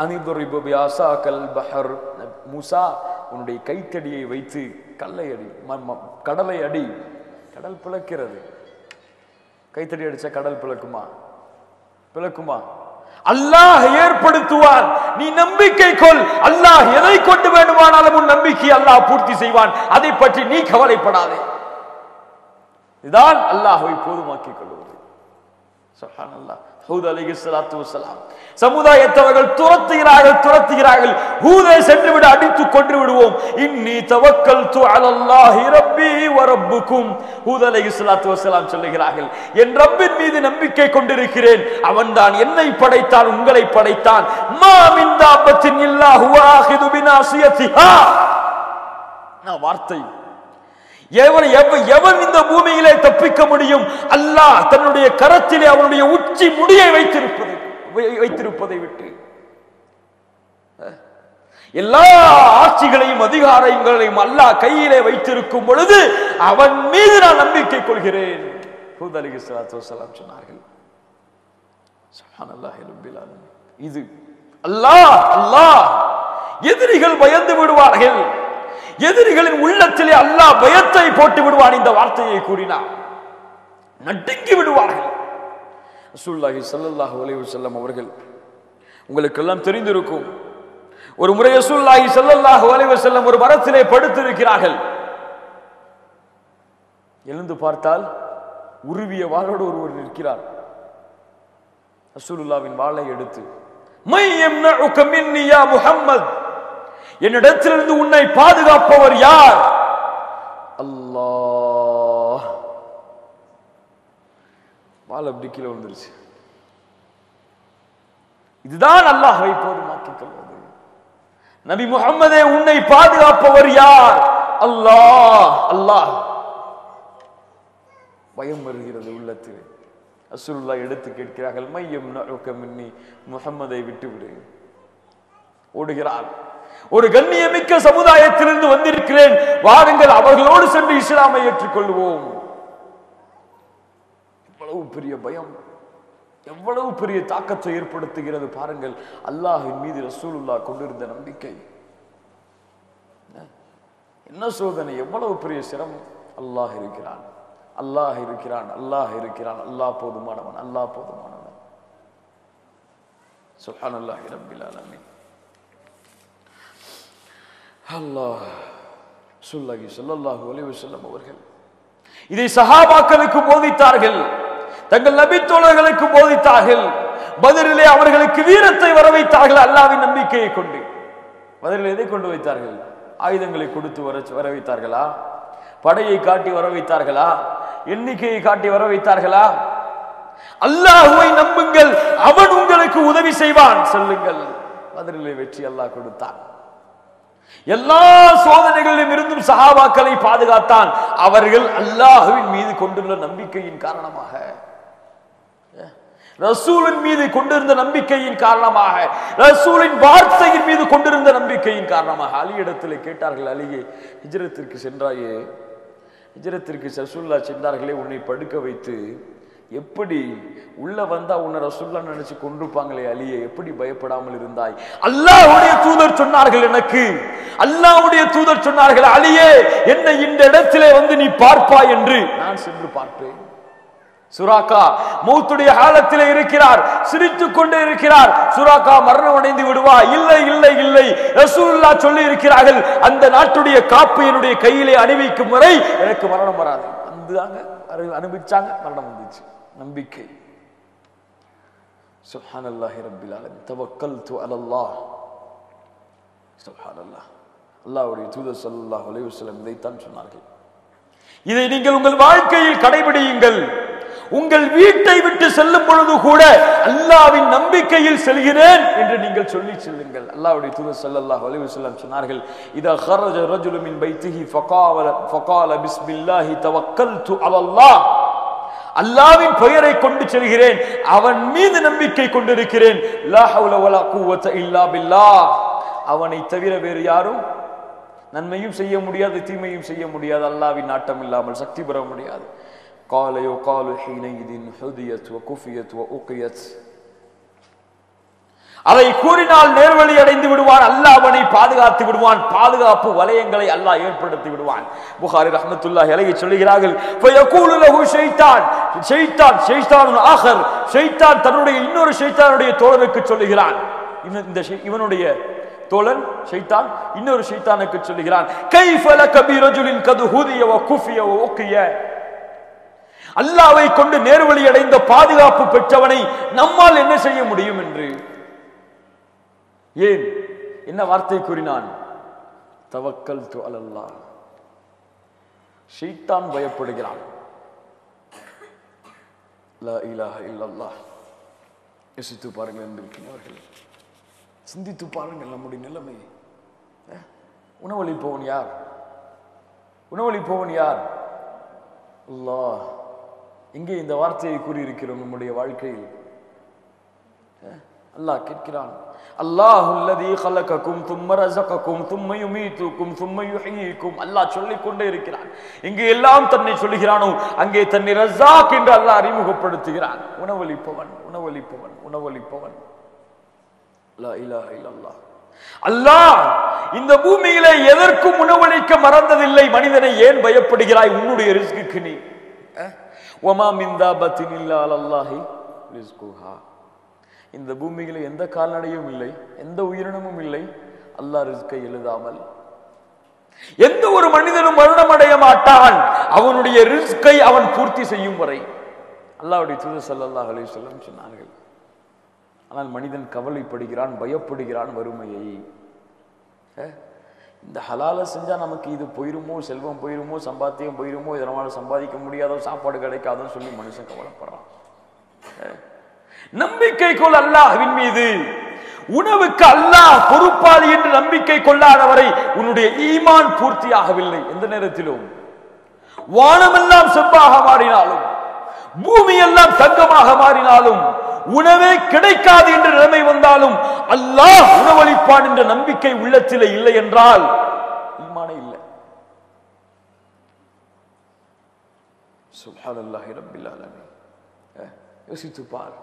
C: அனிதுரிபு பிஆசாகல் பஹர். மூசா, உன்னுடைய கைத்தடியை வைத்து கல்லை அடி, கடலை அடி. கடல் பிளக்கிறது. கைத்தடி அடிச்சா கடல் பிளக்குமா? பிளக்குமா? அல்லாஹ் ஏற்படுத்துவான். நீ நம்பிக்கை கொள். அல்லாஹ் எதை கொண்டு வேண்டுமானாலும் உன் நம்பிக்கை அல்லாஹ் பூர்த்தி செய்வான். அதை பற்றி நீ கவலைப்படாதே. இதுதான் அல்லாஹ்வை போதுமாக்கிக் கொள்வது. சுப்ஹானல்லாஹ். ஹூத் அலைஹிஸ்ஸலாத்து வஸ்ஸலாம் சமுதாயத்தவர்கள் துரத்துகிறார்கள். ஹூதை சென்று விட, அடித்து கொன்று விடுவோம். இன்னி தவக்கல்து அலல்லாஹி ரப்பி வ ரப்புக்கும். ஹூத் அலைஹிஸ்ஸலாத்து வஸ்ஸலாம் சொல்லுகிறார்கள், என் ரப்பின் மீது நம்பிக்கை கொண்டிருக்கிறேன், அவன்தான் என்னை படைத்தான், உங்களை படைத்தான். மா மின் தாபத்தின் இல்லா ஹுவ ஆகிது பினாசியத்திஹா. வார்த்தை, எவன் இந்த பூமியிலே தப்பிக்க முடியும்? அல்லாஹ் தன்னுடைய கரத்திலே அவனுடைய உச்சி முடியை வைத்திருப்பதை விட்டு எல்லா ஆட்சிகளையும் அதிகாரங்களையும் அல்லாஹ் கையிலே வைத்திருக்கும் பொழுது அவன் மீது நான் நம்பிக்கை கொள்கிறேன். ஹூத் அலைஹிஸ்ஸலாத்து வஸ்ஸலாம் சொன்னார்கள். சுப்ஹானல்லாஹி ரப்பில் ஆலமீன். இது அல்லாஹ் எதிரிகள் பயந்து விடுவார்கள். எதிரிகளின் உள்ளத்திலே அல்லாஹ் பயத்தை போட்டு விடுவான். இந்த வார்த்தையை கூறினார், நடுங்கி விடுவார்கள். ரசூலுல்லாஹி ஸல்லல்லாஹு அலைஹி வஸல்லம் அவர்கள், உங்களுக்கு எல்லாம் தெரிந்திருக்கும், ஒரு முறை ரசூலுல்லாஹி ஸல்லல்லாஹு அலைஹி வஸல்லம் ஒரு மரத்திலே படுத்திருக்கிறார்கள். எழுந்து பார்த்தால் உருவிய வாளோடு ஒருவர் நிற்கிறார். ரசூலுல்லாஹ்வின் வாளை எடுத்து, மை யம்னஉக மின்னி யா முஹம்மத், என்னிடத்திலிருந்து உன்னை பாதுகாப்பவர் யார்? அல்லாஹ். வாள் அப்படி கீழே வந்துருச்சு. இதுதான் அல்லாஹ்வை போதுமாக்கிக் கொள்வது. நபி முஹம்மதே, உன்னை பாதுகாப்பவர் யார்? அல்லாஹ். அல்லாஹ். பயம் வருகிறது உள்ளத்தில். ரசூலுல்லாஹ் எடுத்து கேட்கிறார்கள், மையம் நஅக மின்னி, முஹம்மதை விட்டுவிடு. ஓடுகிறார். ஒரு கண்ணியமிக்க சமுதாயத்திலிருந்து வந்திருக்கிறேன், வாருங்கள் அவர்களோடு சென்று இஸ்லாமை ஏற்றுக்கொள்வோம். எவ்வளவு பெரிய பயம், எவ்வளவு பெரிய தாக்கத்தை ஏற்படுத்துகிறது பாருங்கள். அல்லாஹ்வின் மீது ரசூலுல்லாஹ் கொண்டிருந்த நம்பிக்கை. என்ன சோதனை, எவ்வளவு பெரிய சிரமம். அல்லாஹ் இருக்கிறான், அல்லாஹ் இருக்கிறான், அல்லாஹ் இருக்கிறான், அல்லாஹ் போதுமானவன், அல்லாஹ் போதுமானவன். சுப்ஹானல்லாஹி ரப்பில் ஆலமீன். அல்லாஹ் ஸல்லல்லாஹு அலைஹி வஸல்லம் அவர்கள் இதை சஹாபாக்களுக்கு போதித்தார்கள், தங்கள் நபி தோழர்களுக்கு போதித்தார்கள். பத்ரிலே அவர்களுக்கு வீரத்தை வர வைத்தார்கள் அல்லாஹ்வின் நம்பிக்கையை கொண்டு. பத்ரிலே எதை கொண்டு வைத்தார்கள்? ஆயுதங்களை கொடுத்து வர வைத்தார்களா? படையை காட்டி வர வைத்தார்களா? எண்ணிக்கையை காட்டி வர வைத்தார்களா? அல்லாஹ்வை நம்புங்கள், அவன் உங்களுக்கு உதவி செய்வான், சொல்லுங்கள். பத்ரிலே வெற்றி அல்லாஹ் கொடுத்தான். எல்லா சோதனைகளிலும் இருந்தும் சஹாபாக்களை பாதுகாத்தான். அவர்கள் அல்லாஹ்வின் மீது கொண்டுள்ள நம்பிக்கையின் காரணமாக, ரசூலின் மீது கொண்டிருந்த நம்பிக்கையின் காரணமாக, ரசூலின் வார்த்தையின் மீது கொண்டிருந்த நம்பிக்கையின் காரணமாக. அலியிடத்தில் கேட்டார்கள், அலியே ஹிஜ்ரத்திற்கு சென்றாயே, ஹிஜ்ரத்திற்கு ரசூலுல்லாஹ் சென்றார்களே, உன்னை படுக்க வைத்து எப்படி உள்ள வந்தா உன்னை ரசூலுல்லாஹ் நினைச்சு கொண்டிருப்பாங்களே அலியே, எப்படி பயப்படாமல் இருந்தாய்? அல்லாஹ்வுடைய தூதர் சொன்னார்கள் எனக்கு, அல்லாஹ்வுடைய தூதர் சொன்னார்கள், அலியே என்னை இந்த இடத்திலே வந்து நீ பார்ப்பாய் என்று. நான் சென்று பார்ப்பேன். சுராக்கா மௌத்துடைய காலத்திலே இருக்கிறார், சிரித்துக் கொண்டே இருக்கிறார். சுராக்கா மரணம் அடைந்து விடுவா? இல்லை இல்லை இல்லை, ரசூலுல்லாஹ் சொல்லி இருக்கிறார்கள், அந்த நாட்டுடைய காப்பு என்னுடைய கையிலே அணிவிக்கும் வரை எனக்கு மரணம் வராது. அந்தாங்க அனுபவிச்சாங்க, மரணம் வந்துச்சு. நம்பிக்கை. சுப்ஹானல்லாஹி ரப்பில் ஆலமீன். தவக்கல்து அலல்லாஹ். சுப்ஹானல்லாஹ். அல்லாஹ்வுடைய தூதர் ஸல்லல்லாஹு அலைஹி வஸல்லம் இதைத்தான் சொன்னார்கள். இதை நீங்கள் உங்கள் வாழ்க்கையில் கடைபிடியுங்கள். உங்கள் வீட்டை விட்டு செல்லும் பொழுது கூட அல்லாஹ்வின் நம்பிக்கையில் செல்கிறேன் என்று நீங்கள் சொல்லி செல்லுங்கள். அல்லாஹ்வுடைய தூதர் ஸல்லல்லாஹு அலைஹி வஸல்லம் சொன்னார்கள், இதா خرج الرجل من بيته فقال بسم الله توكلت على الله, அல்லாஹ்வின் பெயரை கொண்டு செல்கிறேன், அவன் மீது நம்பிக்கை கொண்டிருக்கிறேன். லா ஹவுல வலா குவத இல்லா பில்லாஹ், அவனை தவிர வேறு யாரும் நன்மையும் செய்ய முடியாது, தீமையும் செய்ய முடியாது. அல்லாஹ்வின் நாட்டம் இல்லாமல் சக்தி பெற முடியாது. قال يقال حينئذ حديت وكفيت وأقيت. அதை கூறினால் நேர்வழி அடைந்து விடுவான், அல்லாஹ் அவனை பாதுகாத்து விடுவான், பாதுகாப்பு வலயங்களை அல்லாஹ் ஏற்படுத்தி விடுவான். புகாரி ரஹ்மத்துல்லாஹி அலைஹி சொல்கிறார்கள், فيقول له شيطان شيطان آخر, ஷைத்தான் தன்னுடைய இன்னொரு ஷைத்தானுடைய தோழருக்கு சொல்லுகிறான். இந்த இவனுடைய தோழன் ஷைத்தான் இன்னொரு ஷைத்தானுக்கு சொல்லுகிறான், كيف لك برجل قد هدي وكفي وأقي. அல்லாஹ்வை கொண்டு நேர்வழி அடைந்த பாதுகாப்பு பெற்றவனை நம்மால் என்ன செய்ய முடியும் என்று. ஏன் என்ன வார்த்தை கூறினான்? தவக்கல்து அலல்லாஹ். ஷைத்தான் பயப்படுகிறான். லா இலாஹ இல்லல்லாஹ். யோசித்து பாருங்கள் என்பவர்கள், சிந்தித்து பாருங்கள் நம்முடைய நிலைமை. உணவளிப்பவன் யார்? உணவளிப்பவன் யார்? அல்லாஹ். எங்கே இந்த வார்த்தையை கூறியிருக்கிறோம் நம்முடைய வாழ்க்கையில்? அல்லாஹ் கேட்கிறான், அல்லாஹுல்லதீ கலககும் தும்ம ரஸககும் தும்ம யுமீதுகும் தும்ம யுஹ்யீகும். அல்லாஹ் சொல்லிக் கொண்டே இருக்கிறான். எங்கே எல்லாம் தன்னை சொல்லுகிறானோ அங்கே தன்னை ரஸாக் என்று அல்லாஹ் அறிமுகப்படுத்துகிறான். உணவளிப்பவன், உணவளிப்பவன், உணவளிப்பவன். லா இலாஹ இல்லல்லாஹ். அல்லாஹ் இந்த பூமியிலே எதற்கும் உணவளிக்க மறந்ததில்லை. மனிதனை ஏன் பயப்படுகிறாய்? உன்னுடைய ரிஸ்குக்கு நீ. வமா மின் தாபத்தின் இல்லா அலல்லாஹி ரிஸ்குஹா. இந்த பூமியில எந்த கால்நடையும் இல்லை, எந்த உயிரினமும் இல்லை அல்லாஹ் ரிஸ்கை எழுதாமல். எந்த ஒரு மனிதனும் மரணம் அடைய மாட்டான் அவனுடைய ரிஸ்கை அவன் பூர்த்தி செய்யும் வரை. அல்லாஹ்வுடைய தூதர் ஸல்லல்லாஹு அலைஹி வஸல்லம் சொன்னார்கள். ஆனால் மனிதன் கவலைப்படுகிறான், பயப்படுகிறான் வறுமையை. இந்த ஹலால செஞ்சா நமக்கு இது போயிருமோ, செல்வம் போயிருமோ, சம்பாத்தியம் போயிருமோ, இதனால சம்பாதிக்க முடியாதோ, சாப்பாடு கிடைக்காதோன்னு சொல்லி மனுஷன் கவலைப்படுறான். நம்பிக்கை கொள் அல்லாஹ்வின் மீது. உணவுக்கு அல்லாஹ் பொறுப்பாளி என்று நம்பிக்கை கொள்ளாதவரை உன்னுடைய ஈமான் பூர்த்தியாகவில்லை. எந்த நேரத்திலும் வானமெல்லாம் செவ்வாக மாறினாலும், பூமி எல்லாம் தங்கமாக மாறினாலும் உணவே கிடைக்காது என்ற நிலைமை வந்தாலும் அல்லாஹ் உணவளிப்பான் என்ற நம்பிக்கை உள்ளத்திலே இல்லை என்றால் ஈமானே இல்லை. சுப்ஹானல்லாஹி ரப்பில் ஆலமீன். யோசித்து பார்,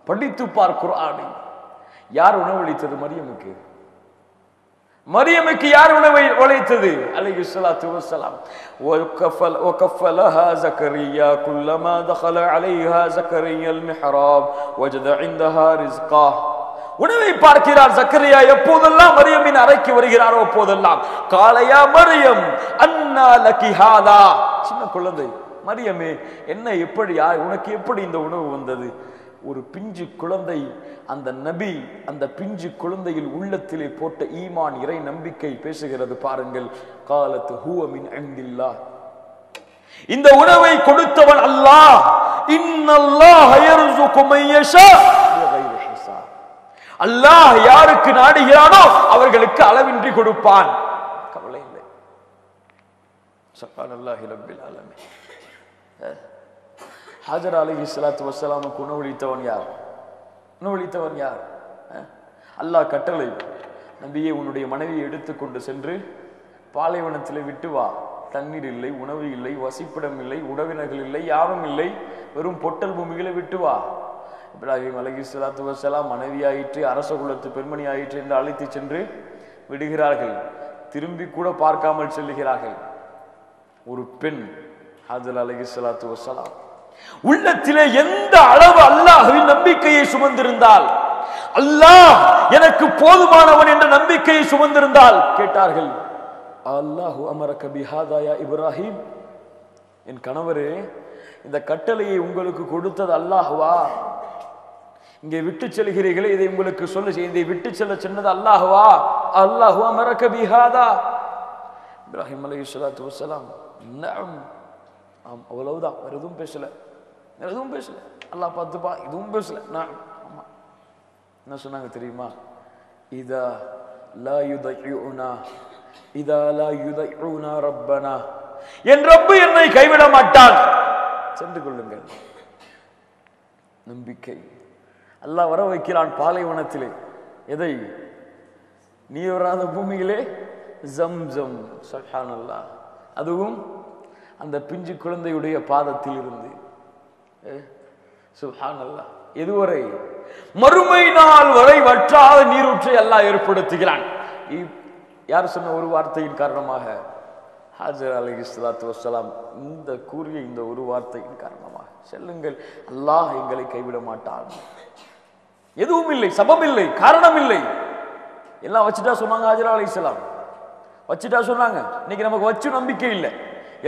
C: படித்து பார் குர்ஆனை. யார் உணவளித்தது மரியமுக்கு? மரியமுக்கு யார் உணவை உழைத்தது? அலைஹி ஸலாத்து வஸ்ஸலாம். وكفلها زكريا كلما دخل عليها زكريا المحراب وجد عندها رزقا. உணவை பார்க்கிறார் ஜக்கரியா. எப்போதெல்லாம் மரியமின் அறைக்கு வருகிறாரோ அப்போதெல்லாம் காலையா மரியம் அன்னா லகி ஹாதா. சின்ன குழந்தை, மரியமே என்ன, எப்படி, உனக்கு எப்படி இந்த உணவு வந்தது? ஒரு பிஞ்சு குழந்தை, அந்த நபி அந்த பிஞ்சு குழந்தையில் உள்ளத்திலே போட்ட ஈமான், இறை நம்பிக்கை பேசுகிறது பாருங்கள். காலத்து ஹுவ மின் இன்தில்லாஹ். இந்த உணவை கொடுத்தவன் அல்லாஹ். இன்னல்லாஹ யர்ஸுகு மன் யஷா பிகைரி ஹிசாப். அல்லாஹ் யாருக்கு நாடுகிறானோ அவர்களுக்கு அளவின்றி கொடுப்பான், கவலை இல்லை. சுப்ஹானல்லாஹி ரப்பில் ஆலமீன். ஹாஜர் அலைஹிஸ்ஸலாத்து வஸ்ஸலாமுக்கு உணவளித்தவன் யார்? உணவளித்தவன் யார்? அல்லாஹ் கட்டளை, நபியே உன்னுடைய மனைவியை எடுத்துக்கொண்டு சென்று பாலைவனத்தில் விட்டு வா. தண்ணீர் இல்லை, உணவு இல்லை, வசிப்பிடம் இல்லை, உறவினர்கள் இல்லை, யாரும் இல்லை, வெறும் பொட்டல் பூமிகளை விட்டு வா. இப்ராஹிம் அலைஹிஸ்ஸலாத்து வஸ்ஸலாம் மனைவியாயிற்று, அரச குலத்து பெண்மணி ஆயிற்று என்று அழைத்து சென்று விடுகிறார்கள். திரும்பி கூட பார்க்காமல் செல்லுகிறார்கள். ஒரு பெண் ஹாஜர் அலைஹிஸ்ஸலாத்து வஸ்ஸலாம் உள்ளத்திலே எந்த அளவு அல்லாஹ்வின் நம்பிக்கையை சுமந்திருந்தால், அல்லாஹ் எனக்கு போதுமானவன் என்ற நம்பிக்கையை சுமந்திருந்தால் கேட்டார்கள், அல்லாஹு அமரக பிஹாதா யா இப்ராஹிம். என் கணவரே, இந்த கட்டளையை உங்களுக்கு கொடுத்தது அல்லாஹ்வா? இங்கே விட்டு செல்கிறீர்களே, இதை உங்களுக்கு சொல்ல, இதை விட்டு செல்ல சொன்னது அல்லாஹ்வா? அல்லாஹு அமரக பிஹாதா. இப்ராஹிம் அலைஹிஸ்ஸலாத்து வஸ்ஸலாம் நஅம், ஆம், அவ்வளவுதான், வேற எதுவும் பேசல, வேற எதுவும் பேசல. அல்லாஹ் பார்த்துப்பா, எதுவும் பேசல. நான் ஆமா என்ன சொன்னாங்க தெரியுமா? இதா லா யுதையுனா, இதா லா யுதையுனா ரப்பனா, என் ரப்பு என்னை கைவிட மாட்டான், சென்று கொள்ளுங்கள். நம்பிக்கை. அல்லாஹ் வர வைக்கிறான் பாலைவனத்திலே. எதை? நீர் வராத பூமியிலே ஜம்ஜம். சுப்ஹானல்லாஹ். அதுவும் அந்த பிஞ்சு குழந்தையுடைய பாதத்தில் இருந்து. சுப்ஹானல்லாஹ். எதுவரை? மறுமை நாள் வரை வற்றாத நீரூற்றை அல்லாஹ் ஏற்படுத்துகிறான். யார் சொன்ன ஒரு வார்த்தையின் காரணமாக? ஹாஜர் அலைஹிஸ்ஸலாத்து வஸ்ஸலாம் இந்த கூறிய இந்த ஒரு வார்த்தையின் காரணமாக. செல்லுங்கள், அல்லாஹ் எங்களை கைவிட மாட்டான். எதுவும் இல்லை, சபம் இல்லை, காரணம் இல்லை, எல்லாம் வச்சுட்டா சொன்னாங்க. ஹாஜர் அலைஹிஸ்ஸலாம் வச்சுட்டா சொன்னாங்க. இன்னைக்கு நமக்கு வச்சு நம்பிக்கை இல்லை,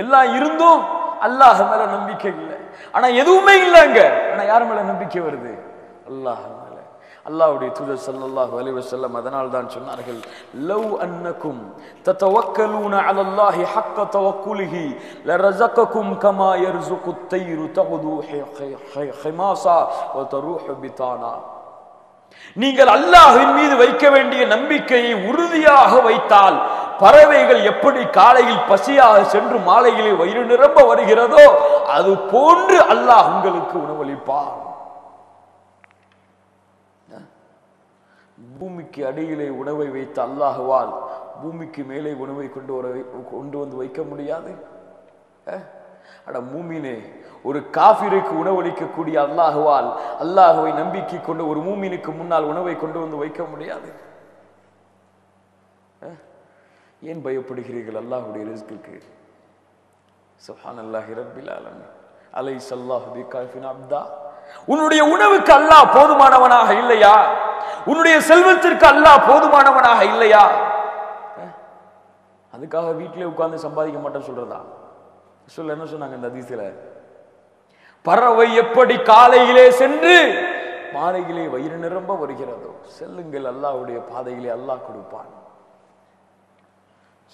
C: எல்லாம் இருந்தும் அல்லாஹ் மேல நம்பிக்கை இல்லை. ஆனா எதுவுமே இல்லைங்க, ஆனா யார் மேல நம்பிக்கை வருது? அல்லாஹ் மேல. அல்லாஹ்வுடைய தூதர் ஸல்லல்லாஹு அலைஹி வஸல்லம் அதனால் தான் சொன்னார்கள், லவ் அன்னக்கும் ததவக்கலூன அலல்லாஹி ஹக்க தவக்குலிஹி லரஸககும் கமா யர்ஸுகு தைரு தகுது ஹிமாஸா வ தரூஹு பிதானா. நீங்கள் அல்லாஹ்வின் மீது வைக்க வேண்டிய நம்பிக்கையை உறுதியாக வைத்தால், பறவைகள் எப்படி காலையில் பசியாக சென்று மாலையிலே வயிறு நிரம்ப வருகிறதோ அது போன்று அல்லாஹ் உங்களுக்கு உணவளிப்பான். பூமிக்கு அடியிலே உணவை வைத்த அல்லாஹ்வால் பூமிக்கு மேலே உணவை கொண்டு வந்து வைக்க முடியாது. அட மூமினே, ஒரு காஃபிருக்கு உணவளிக்கக்கூடிய அல்லாஹ்வால் அல்லாஹ்வை நம்பிக்கை கொண்டு ஒரு மூமினுக்கு முன்னால் உணவை கொண்டு வந்து வைக்க முடியாது. ஏன் பயப்படுகிறீர்கள் அல்லாஹ்வுடைய ரிஸ்குக்கு? சுப்ஹானல்லாஹி ரப்பில் ஆலமீன். அலைஸல்லாஹு பிகாஃபின் அப்தா. உன்னுடைய உணவுக்கு அல்லாஹ் போதுமானவனாக இல்லையா? உன்னுடைய செல்வத்திற்கு அல்லாஹ் போதுமானவனாக இல்லையா? அதுக்காக வீட்டிலே உட்கார்ந்து சம்பாதிக்க மாட்டேன்னு சொல்றதா? சொல்ல என்ன சொன்னாங்க இந்த ஹதீஸ்ல? பறவை எப்படி காலையிலே சென்று மாலையிலே வயிறு நிரம்ப வருகிறதோ, செல்லுங்கள், அல்லாஹ்வுடைய பாதையிலே அல்லாஹ் கொடுப்பான்.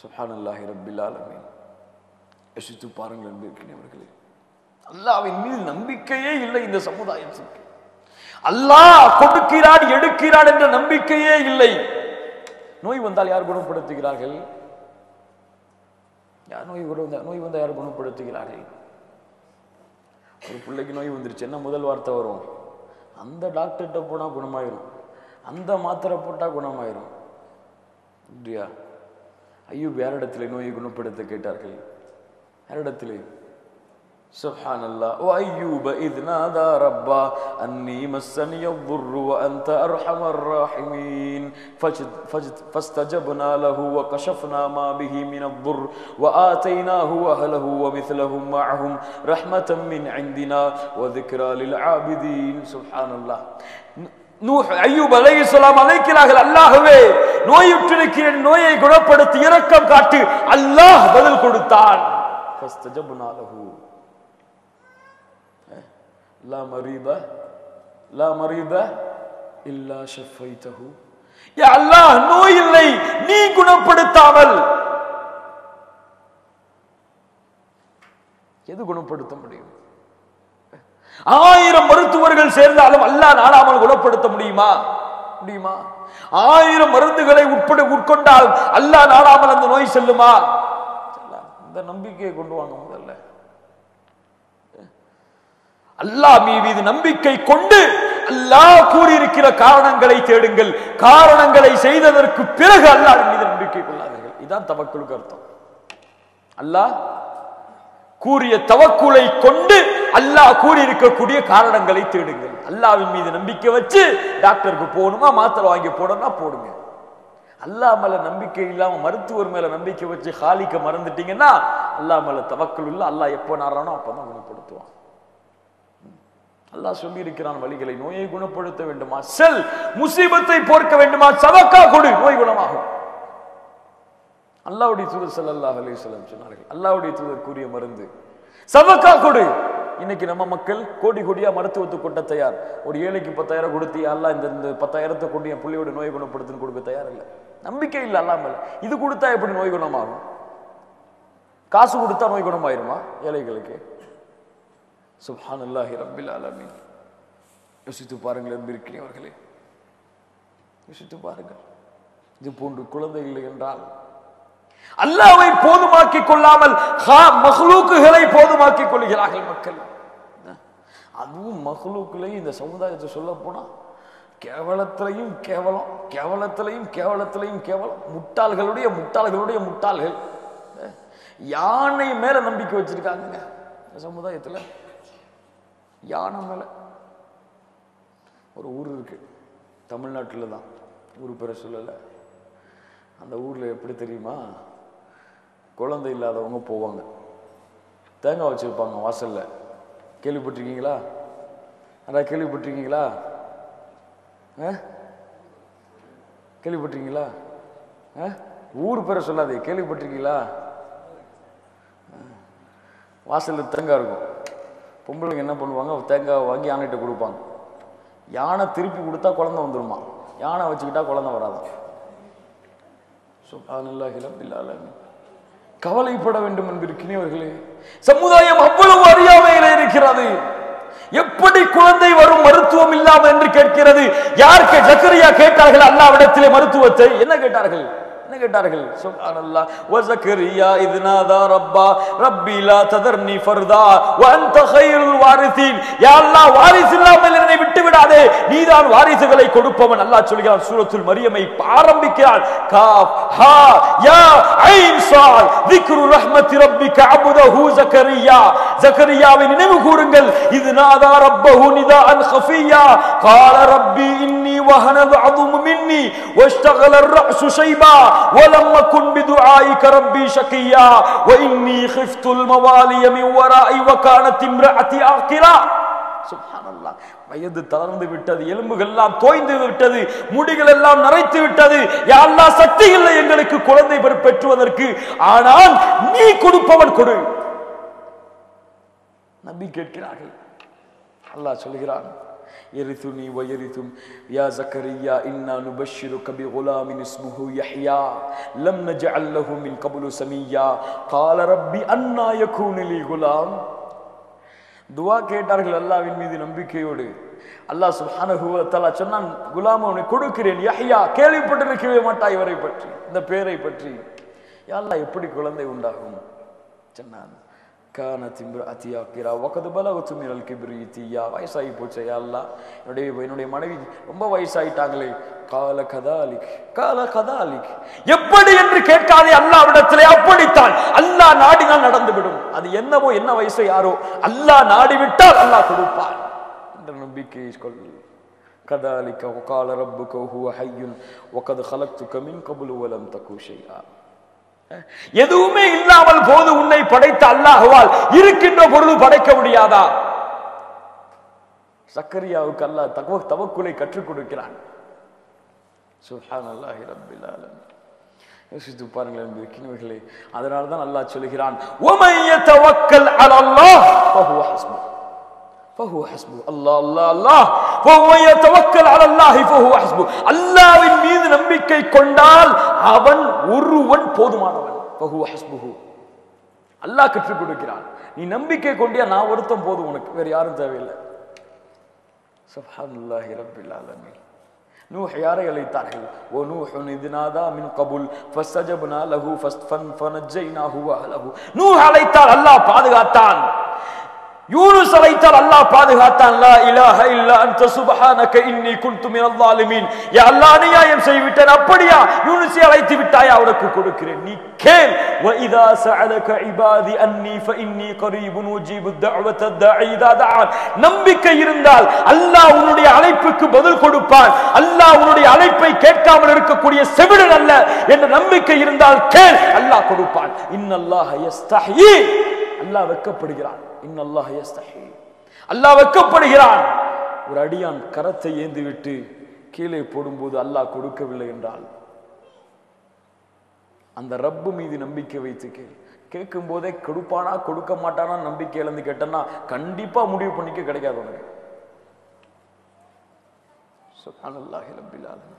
C: சுப்ஹானல்லாஹி ரப்பில் ஆலமீன். யோசித்து பாருங்கள் அன்பிற்குரியவர்களே, அல்லாஹ்வின் மீது நம்பிக்கையே இல்லை இந்த சமுதாயத்துக்கு. அல்லாஹ் கொடுக்கிறான் எடுக்கிறான் என்ற நம்பிக்கையே இல்லை. நோய் வந்தால் யார் குணப்படுத்துகிறார்கள்? நோய் வந்தால் யார் குணப்படுத்துகிறார்கள்? ஒரு பிள்ளைக்கு நோய் வந்துருச்சு, என்ன முதல் வார்த்தை வரும்? அந்த டாக்டர்கிட்ட போனால் குணமாயிரும், அந்த மாத்திரை போட்டால் குணமாயிரும். அப்படியா? ஐயூப் யாரிடத்திலே நோயை குணப்படுத்த கேட்டார்கள்? யாரிடத்திலே? சுப்ஹானல்லாஹ். وأيوب إذ نادى ربه أني مسني الضر وأنت أرحم الراحمين فاستجبنا له وكشفنا ما به من الضر وآتيناه أهله ومثلهم معهم رحمة من عندنا وذكرى للعابدين. سبحان الله. நூஹ் அய்யூப் அலைஹிஸ்ஸலாம் அழைக்கிறார்கள், அல்லாஹ்வே நோயுற்றிருக்கிறேன், நோயை குணப்படுத்தி இரக்கம் காட்டு. அல்லாஹ் பதில் கொடுத்தான். فاستجبنا له لا مريض إلا شفيته. யா அல்லாஹ், நோய் இல்லை, நீ குணப்படுத்தாமல் எது குணப்படுத்த முடியும்? 1000 மருத்துவர்கள் சேர்ந்தாலும் அல்லாஹ் நாடாமல் குணப்படுத்த முடியுமா? 1000 மருந்துகளை உட்கொண்டால் அல்லாஹ் நாடாமல் அந்த நோய் செல்லுமா? இந்த நம்பிக்கையை கொண்டு வாங்க. முதல்ல அல்லாஹ் மீது நம்பிக்கை கொண்டு அல்லாஹ் கூறியிருக்கிற காரணங்களை தேடுங்கள். காரணங்களை செய்ததற்கு பிறகு அல்லாஹ் மீது நம்பிக்கை கொள்ளாதீர்கள். இதுதான் தவக்குலுக்கு அர்த்தம். அல்லாஹ் கூறிய தவக்குலை கொண்டு அல்லாஹ் கூறியிருக்கக்கூடிய காரணங்களை தேடுங்கள். அல்லாஹ்வின் மீது நம்பிக்கை வச்சு டாக்டருக்கு போகணுமா, மாத்திரை வாங்கி போடணும்னா போடுங்க. அல்லாஹ் மேல நம்பிக்கை இல்லாம மருத்துவர் மேல நம்பிக்கை வச்சு ஹாலிக்க மறந்துட்டீங்கன்னா அல்லாஹ் மேல தவக்குல் இல்ல. அல்லாஹ் எப்போ நாரானோ அப்பதான் குணப்படுத்துவான். அல்லாஹ் சொல்லி இருக்கிறான் வழிகளை. நோயை குணப்படுத்த வேண்டுமா, செல். முசீபத்தை போர்க்க வேண்டுமா, சதக்கா கொடு, நோய் குணமாகும். அல்லாஹ்வுடைய தூதர் ஸல்லல்லாஹு அலைஹி வஸல்லம் சொன்னார்கள், அல்லாஹ்வுடைய தூதர் கூறிய மருந்து சதக்கா கொடு. இன்னைக்கு நம்ம மக்கள் கோடி கோடியா மருத்துவத்துக்கு கொட்ட தயார். ஒரு ஏழைக்கு 10,000 கொடுத்து அல்லாஹ் இந்த 10,000 கொண்டு என் பிள்ளையோட நோய் குணப்படுத்துன்னு கொடுக்க தயார் இல்லை. நம்பிக்கை இல்லை அல்லாஹ் மேல. இது கொடுத்தா எப்படி நோய் குணமாகும்? காசு கொடுத்தா நோய் குணமாயிருமா ஏழைகளுக்கு? சுப்ஹானல்லாஹி ரப்பில் ஆலமீன். யோசித்து பாருங்கள் அன்பிற்கினியவர்களே, யோசித்து பாருங்கள். இது போன்று குழந்தை இல்லை என்றால் அல்லாஹ்வை போதுமாக்கிக் கொள்ளாமல் மஹ்லூக்குகளை போதுமாக்கிக் கொள்கிறார்கள் மக்கள். அதுவும் மஹ்லூக்குகளை இந்த சமுதாயத்தை சொல்ல போனா கேவலத்திலையும் கேவலம், கேவலத்திலையும் கேவலத்திலையும் கேவலம். முட்டாள்களுடைய முட்டாள்களுடைய முட்டாள்கள். யானை மேல நம்பிக்கை வச்சிருக்காங்க இந்த சமுதாயத்துல. யானை மேல. ஒரு ஊர் இருக்கு தமிழ்நாட்டில் தான், ஊர் பேரை சொல்லலை. அந்த ஊர்ல எப்படி தெரியுமா? குழந்தை இல்லாதவங்க போவாங்க, தேங்காய் வச்சிருப்பாங்க வாசல்ல. கேள்விப்பட்டிருக்கீங்களா? அதான் கேள்விப்பட்டிருக்கீங்களா? கேள்விப்பட்டிருக்கீங்களா? ஊர் பேரை சொல்லாதே, கேள்விப்பட்டிருக்கீங்களா? வாசல்ல தேங்காய் இருக்கும். பொம்பளைங்க என்ன பண்ணுவாங்க, தேங்காய் வாங்கி யானைகிட்ட கொடுப்பாங்க. யானை திருப்பி கொடுத்தா குழந்தை வந்துருமா, யானை வச்சுக்கிட்டா குழந்தை வராதான். சுப்ஹானல்லாஹி ரப்பில் ஆலமீன். கவலைப்பட வேண்டும் என்பதற்கினியவர்களே, சமுதாயம் அவ்வளவு அறியாமையில இருக்கிறது. எப்படி குழந்தை வரும் மருத்துவம் இல்லாமல் என்று கேட்கிறது. யாருக்கு ஜக்கரியா கேட்டார்கள் அல்லாஹ்விடத்திலே மருத்துவத்தை? என்ன கேட்டார்கள்? சுப்ஹானல்லாஹ். வஸக்கரியா இத் நாதா ரப்பா ரப்பி லா ததர்னி ஃபர்தா வ அன்த கைருல் வாரிஸீன். யா அல்லாஹ், வாரிசு இல்லாமல் என்னை விட்டு விடாதே, நீதான் வாரிசுகளை கொடுப்பவன். அல்லாஹ் சொல்கிறான், சூரத்துல் மரியமை ஆரம்பிக்கிறான். காஃப் ஹா யா ஐன் ஸாத் ذிக்ரு ரஹ்மத்தி ரப்பிக அப்தஹு ஜக்கரியா. ஜக்கரியாவை நினைவு கூறுங்கள். இத் நாதா ரப்பஹு நிதாஅன் خفيا قال ربي إني وهن العظم مني واشتغل الرأس شيبا ولم أكن بدعائك ربي شقيا وإني خفت الموالي من ورائي وكانت امرأتي عاقرا. சுப்ஹானல்லாஹ். வயது தளர்ந்து விட்டது, எலும்புகள் எல்லாம் தோய்ந்து விட்டது, முடிகள் எல்லாம் நரைத்து விட்டது. யா அல்லாஹ், சக்தி இல்லை எங்களுக்கு குழந்தை பெற்றுவதற்கு, ஆனால் நீ கொடுப்பவன் கொடு. நபி கேட்கிறார்கள். அல்லாஹ் சொல்கிறான், يرثني ويرث يا زكريا إنا نبشرك بغلام اسمه يحيى لم نجعل له من قبل سميا قال ربي أنى يكون لي غلام. துவா கேட்டார்கள் அல்லாஹ்வின் மீது நம்பிக்கையோடு. அல்லாஹ் சுப்ஹானஹு வ தஆலா சொன்னான், குலாம் அவனை கொடுக்கிறேன். யஹ்யா, கேள்விப்பட்டிருக்கவே மாட்டாய் இவரை பற்றி, இந்த பேரை பற்றி. யா அல்லாஹ், எப்படி குழந்தை உண்டாகும் சொன்னான். கானத் இம்ராத்தி ஆக்கிரா வகத் பலகது மினல் கிப்ரித்தியா. வயசாகி போச்சே யா அல்லாஹ், என்னுடைய மனைவி ரொம்ப வயசாயிட்டாங்களே. கால கதாலிக் கால கதாலிக். எப்படி என்று கேட்காதே அல்லாஹ்விடத்திலே, அப்படித்தான் அல்லாஹ் நாடினால் நடந்துவிடும். அது என்னவோ என்ன வயசு யாரோ அல்லாஹ் நாடிவிட்டால் அல்லாஹ் கொடுப்பான் என்ற நம்பிக்கை கொள். கதாலிக வகால ரப்புக ஹுவ ஹய்யுன் வகத் خلقتك من قبل ولم تكن شيئا. எதுவுமே இல்லாமல் போது உன்னை படைத்த அல்லாஹ்வால் இருக்கின்ற பொருள் படைக்க முடியாதா? சக்கரியாவுக்கு அல்லாஹ் தவக்குலை கற்றுக் கொடுக்கிறான். சுப்ஹானல்லாஹி ரப்பில் ஆலமீன். யோசித்து பாருங்கள் அன்பிற்கினியவர்களே, அதனால தான் அல்லாஹ் சொல்கிறான், وَمَن يَتَوَكَّلْ عَلَى اللَّهِ فَهُوَ حَسْبُهُ فَهُوَ حَسْبُهُ. அல்லாஹ் وَمَن يَتَوَكَّلْ عَلَى اللَّهِ فَهُوَ حَسْبُهُ. அல்லாஹ்வின் மீது நம்பிக்கை கொண்டால் அவன் ஒருவன் போதுமானவன். فَهُوَ حَسْبُهُ. அல்லாஹ் கற்றுக் கொடுக்கிறான். நீ நம்பிக்கை கொண்டியா, நான் ஒருத்தன் போதும், உனக்கு வேற யாரும் தேவையில்லை. சுப்ஹானல்லாஹி ரப்பில் ஆலமீன். நூஹ் யாரை அழைத்தார்கள்? ஓ நூஹுன் இத்நாதா மின் கபுல் ஃபஸ்தஜப்னா லஹு ஃபனஜ்ஜைனாஹு வ அஹ்லஹு. நூஹ் அழைத்தால் அல்லாஹ் பாதுகாத்தான். யூனுஸ் அழைத்தால் அல்லாஹ் பாதுகாத்தான். லா இலாஹ இல்லா அன்த சுப்ஹானக இன்னி குன்து மினல் ஸாலிமீன். யா அல்லாஹ், அநியாயம் செய்து விட்டேன். அப்படியா? யூனுஸை அழைத்து விட்டாயா? உனக்கு கொடுக்கிறேன், நீ கேள். வ இதா சஅலக இபாதி அன்னி ஃபஇன்னி கரீபுன் உஜீபு தஅவத தாஇ இதா தஆன். நம்பிக்கை இருந்தால் அல்லாஹ் உன்னுடைய அழைப்புக்கு பதில் கொடுப்பான். அல்லாஹ் உன்னுடைய அழைப்பை கேட்காமல் இருக்கக்கூடிய செவிடன் அல்ல என்ற நம்பிக்கை இருந்தால் கேள், அல்லாஹ் கொடுப்பான். இன்னல்லாஹ யஸ்தஹி. அல்லாஹ் வெட்கப்படுகிறான். இன்னல்லாஹ யஸ்தஹி. அல்லாஹ் வெட்கப்படுகிறான். ஒரு அடியான் கரத்தை ஏந்தி விட்டு கீழே போடும்போது அல்லாஹ் கொடுக்கவில்லை என்றால் அந்த ரப்பு மீது நம்பிக்கை வைத்து கேட்கும் போதே கொடுப்பானா கொடுக்க மாட்டானா நம்பிக்கை இழந்து கேட்டனா கண்டிப்பா முடிவு பண்ணிக்க கிடைக்காது உனக்கு. சுப்ஹானல்லாஹி ரப்பில் ஆலமீன்.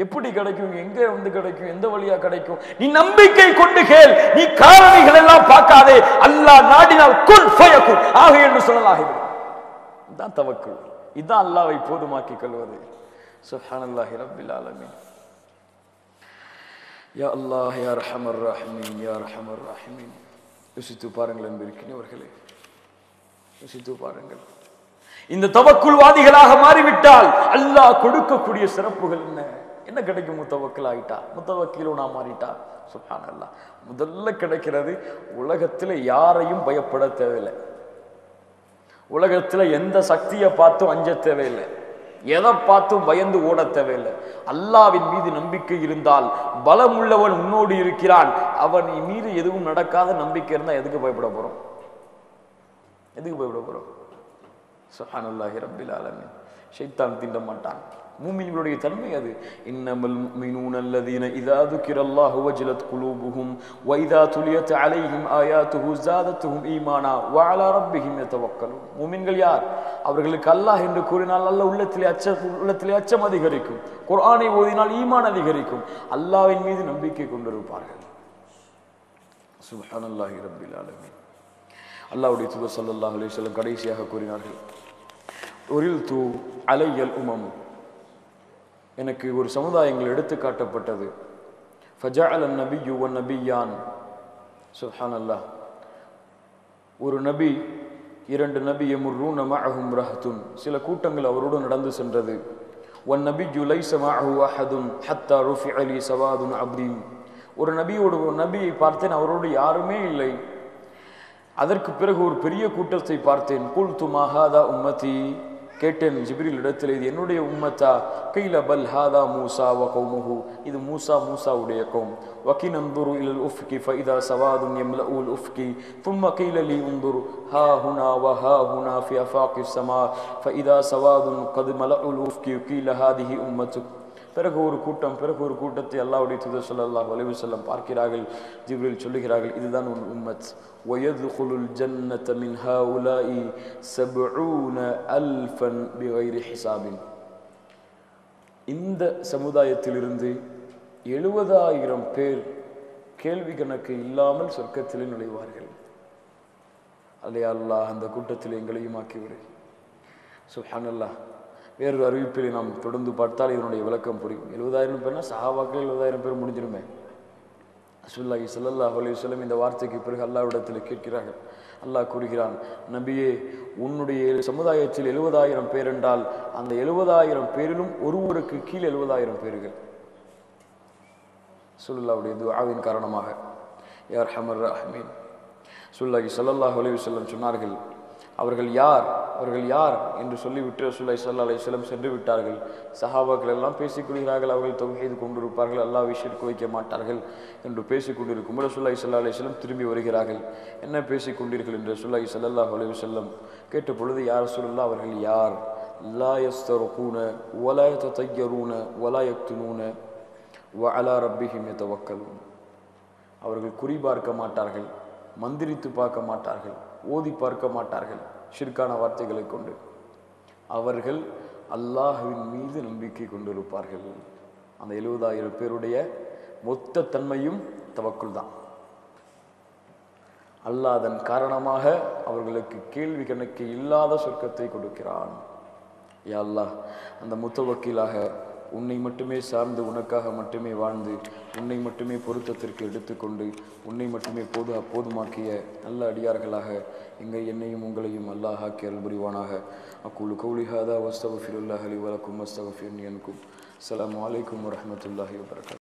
C: எப்படி கிடைக்கும்? எங்க வந்து கிடைக்கும்? எந்த வழியா கிடைக்கும்? நீ நம்பிக்கை கொண்டு கேள். நீ காரணிகள் எல்லாம் பார்க்காதே. அல்லாஹ் நாடினால் குன் ஃபயகுன் ஆக என்று சொல்லலாக. இதுதான் தவக்குல். இதுதான் அல்லாஹ்வை போதுமாக்கிக் கொள்வது. சுப்ஹானல்லாஹி ரப்பில் ஆலமீன். யா அல்லாஹ் யா ரஹ்மர் ரஹீம் யா ரஹ்மர் ரஹீம். யோசித்து பாருங்கள் அன்பிற்கினியவர்களே, யோசித்து பாருங்கள். இந்த தவக்குல்வாதிகளாக மாறிவிட்டால் அல்லாஹ் கொடுக்கக்கூடிய சிறப்புகள் என்ன என்ன கிடைக்கும்? முத்தவக்கில் ஆயிட்டா, முத்தவக்கீலா மாறிட்டா. சுப்ஹானல்லாஹ். முதல்ல கிடைக்கிறது, உலகத்துல யாரையும் பயப்பட தேவையில்லை. உலகத்துல எந்த சக்தியை பார்த்தும் அஞ்ச தேவையில்லை. எதை பார்த்தும் பயந்து ஓட தேவையில்லை. அல்லாஹ்வின் மீது நம்பிக்கை இருந்தால், பலம் உள்ளவன் உன்னோடு இருக்கிறான், அவன் மீது எதுவும் நடக்காத நம்பிக்கை இருந்தா எதுக்கு பயப்பட போறோம்? எதுக்கு பயப்பட போறோம்? சுப்ஹானல்லாஹி ரப்பில் ஆலமீன். ஷைத்தான் தீண்ட மாட்டான். மூமின்களுடைய தன்மை அது. இன்னமல் முஃமினூன அல்லதீன இதா ذுகிரல்லாஹு வஜலத் குலூபுஹும் வ இதா துலியத் அலைஹிம் ஆயாத்துஹு ஸாதத்துஹும் ஈமானா வ அலா ரப்பிஹிம் யதவக்கலூன். மூமின்கள் யார்? அவர்களுக்கு அல்லாஹ் என்று கூறினால் அல்லாஹ் உள்ளத்திலே அச்சம் அதிகரிக்கும். குர்ஆனை ஓதினால் ஈமான் அதிகரிக்கும். அல்லாஹ்வின் மீது நம்பிக்கை கொண்டிருப்பார்கள். சுப்ஹானல்லாஹி ரப்பில் ஆலமீன். அல்லாஹ்வுடைய தூதர் ஸல்லல்லாஹு அலைஹி வஸல்லம் கடைசியாக கூறினார்கள், உரில்து அலையல் உமம். எனக்கு ஒரு சமுதாயங்கள் எடுத்து காட்டப்பட்டது. ஃபஜஅல நபியு வ நபியான். சுப்ஹானல்லாஹ். ஒரு நபி, இரண்டு நபி யமுர்ரூன மஅஹும் ரஹ்துன். சில கூட்டங்கள் அவரோடு நடந்து சென்றது. வ நபியு லைஸ மஅஹு அஹதுன் ஹத்தா ருஃபிஅ லி சவாதுன் அப்தீன். ஒரு நபியை பார்த்தேன், அவரோடு யாருமே இல்லை. அதற்கு பிறகு ஒரு பெரிய கூட்டத்தை பார்த்தேன். குல்து மா ஹாதா உம்மதி. கேட்டேன் ஜிப்ரீல் இடத்தில், இது என்னுடைய உம்மத்தா? கைல பல் ஹாதா மூசா வ கௌமுஹு. இது மூசாவுடைய கௌம். வகின் அன்துரு இலல் உஃப்கி ஃபஇதா சவாதுன் யம்லஉல் உஃப்கி ثم قيل لي انظر ها هنا وها هنا في افاق السماء فاذا سواد قد ملأوا الافق قيل هذه امتك. பிறகு ஒரு கூட்டத்தை அல்லாஹ்வுடைய தூதர் ஸல்லல்லாஹு அலைஹி வஸல்லம் பார்க்கிறார்கள். ஜிப்ரீல் சொல்லுகிறார்கள், இதுதான் உன் உம்மத். வயதுகுலுல் ஜன்னத மின் ஹாஉலாஇ 70000 பிகைரி ஹிசாபின். இந்த சமுதாயத்திலிருந்து 70000 பேர் கேள்வி கணக்கு இல்லாமல் சொர்க்கத்தில் நுழைவார்கள். அல்லையா அல்லாஹ், அந்த கூட்டத்தில் எங்களையும் ஆக்கிவிடு. சுப்ஹானல்லாஹ். வேறொரு அறிவிப்பில் நாம் தொடர்ந்து பார்த்தால் இதனுடைய விளக்கம் புரியும். 70000 பேர்னா சஹாபாக்கள் 70000 பேர் முடிஞ்சிருமே. ரசூலுல்லாஹி ஸல்லல்லாஹு அலைஹி வஸல்லம் இந்த வார்த்தைக்கு பிறகு அல்லாஹ்விடத்தில் கேட்கிறார்கள். அல்லாஹ் கூறுகிறான், நபியே, உன்னுடைய சமுதாயத்தில் 70,000 பேர் என்றால் அந்த 70,000 பேரிலும் ஒருவருக்கு கீழ் 70,000 பேர்கள். ரசூலுல்லாஹ்வுடைய துஆவின் காரணமாக யா அர்ஹமர் ராஹிமீன் ரசூலுல்லாஹி ஸல்லல்லாஹு அலைஹி வஸல்லம் சொன்னார்கள், அவர்கள் யார் என்று சொல்லிவிட்டு ரசூலுல்லாஹி ஸல்லல்லாஹு அலைஹி வஸல்லம் சென்று விட்டார்கள். சஹாபாக்கள் எல்லாம் பேசிக் கொள்கிறார்கள், அவர்கள் தௌஹீத் கொண்டிருப்பார்கள், அல்லாஹ்வை ஷிர்க் வைக்க மாட்டார்கள் என்று பேசிக் கொண்டிருக்கும் ரசூலுல்லாஹி ஸல்லல்லாஹு அலைஹி வஸல்லம் திரும்பி வருகிறார்கள். என்ன பேசிக் கொண்டீர்கள் என்று ரசூலுல்லாஹி ஸல்லல்லாஹு அலைஹி வஸல்லம் கேட்ட பொழுது, யா ரசூலல்லாஹ், அவர்கள் யார்? லா யஸ்தருகூன வலா யததய்யரூன வலா யக்துனூன வஅலா ரப்பிஹிம் யதவக்கலூன். அவர்கள் குறி பார்க்க மாட்டார்கள், மந்திரித்து பார்க்க மாட்டார்கள், ஓதி பார்க்க மாட்டார்கள் ஷிர்கான வார்த்தைகளை கொண்டு. அவர்கள் அல்லாஹ்வின் மீது நம்பிக்கை கொண்டிருப்பார்கள். அந்த 70,000 பேருடைய மொத்த தன்மையும் தவக்குல் தான். அல்லாஹ் அதன் காரணமாக அவர்களுக்கு கேள்வி கணக்கு இல்லாத சொர்க்கத்தை கொடுக்கிறான். யா அல்லாஹ், அந்த முத்தவக்கீலாக உன்னை மட்டுமே சார்ந்து உனக்காக மட்டுமே வாழ்ந்து உன்னை மட்டுமே பொருத்தத்திற்கு எடுத்துக்கொண்டு உன்னை மட்டுமே போதுமாக்கிய நல்ல அடியார்களாக என்னையும் உங்களையும் அல்லாஹ் ஆக்கி அருள் புரிவானாக. அக்கூலு கௌலி ஹாதா வஸ்தக்ஃபிருல்லாஹி லி வ லக்கும் வஸ்தக்ஃபிர்னி அன்கும். அஸ்ஸலாமு அலைக்கும் வரஹ்மத்துல்லாஹி வபரகாத்துஹு.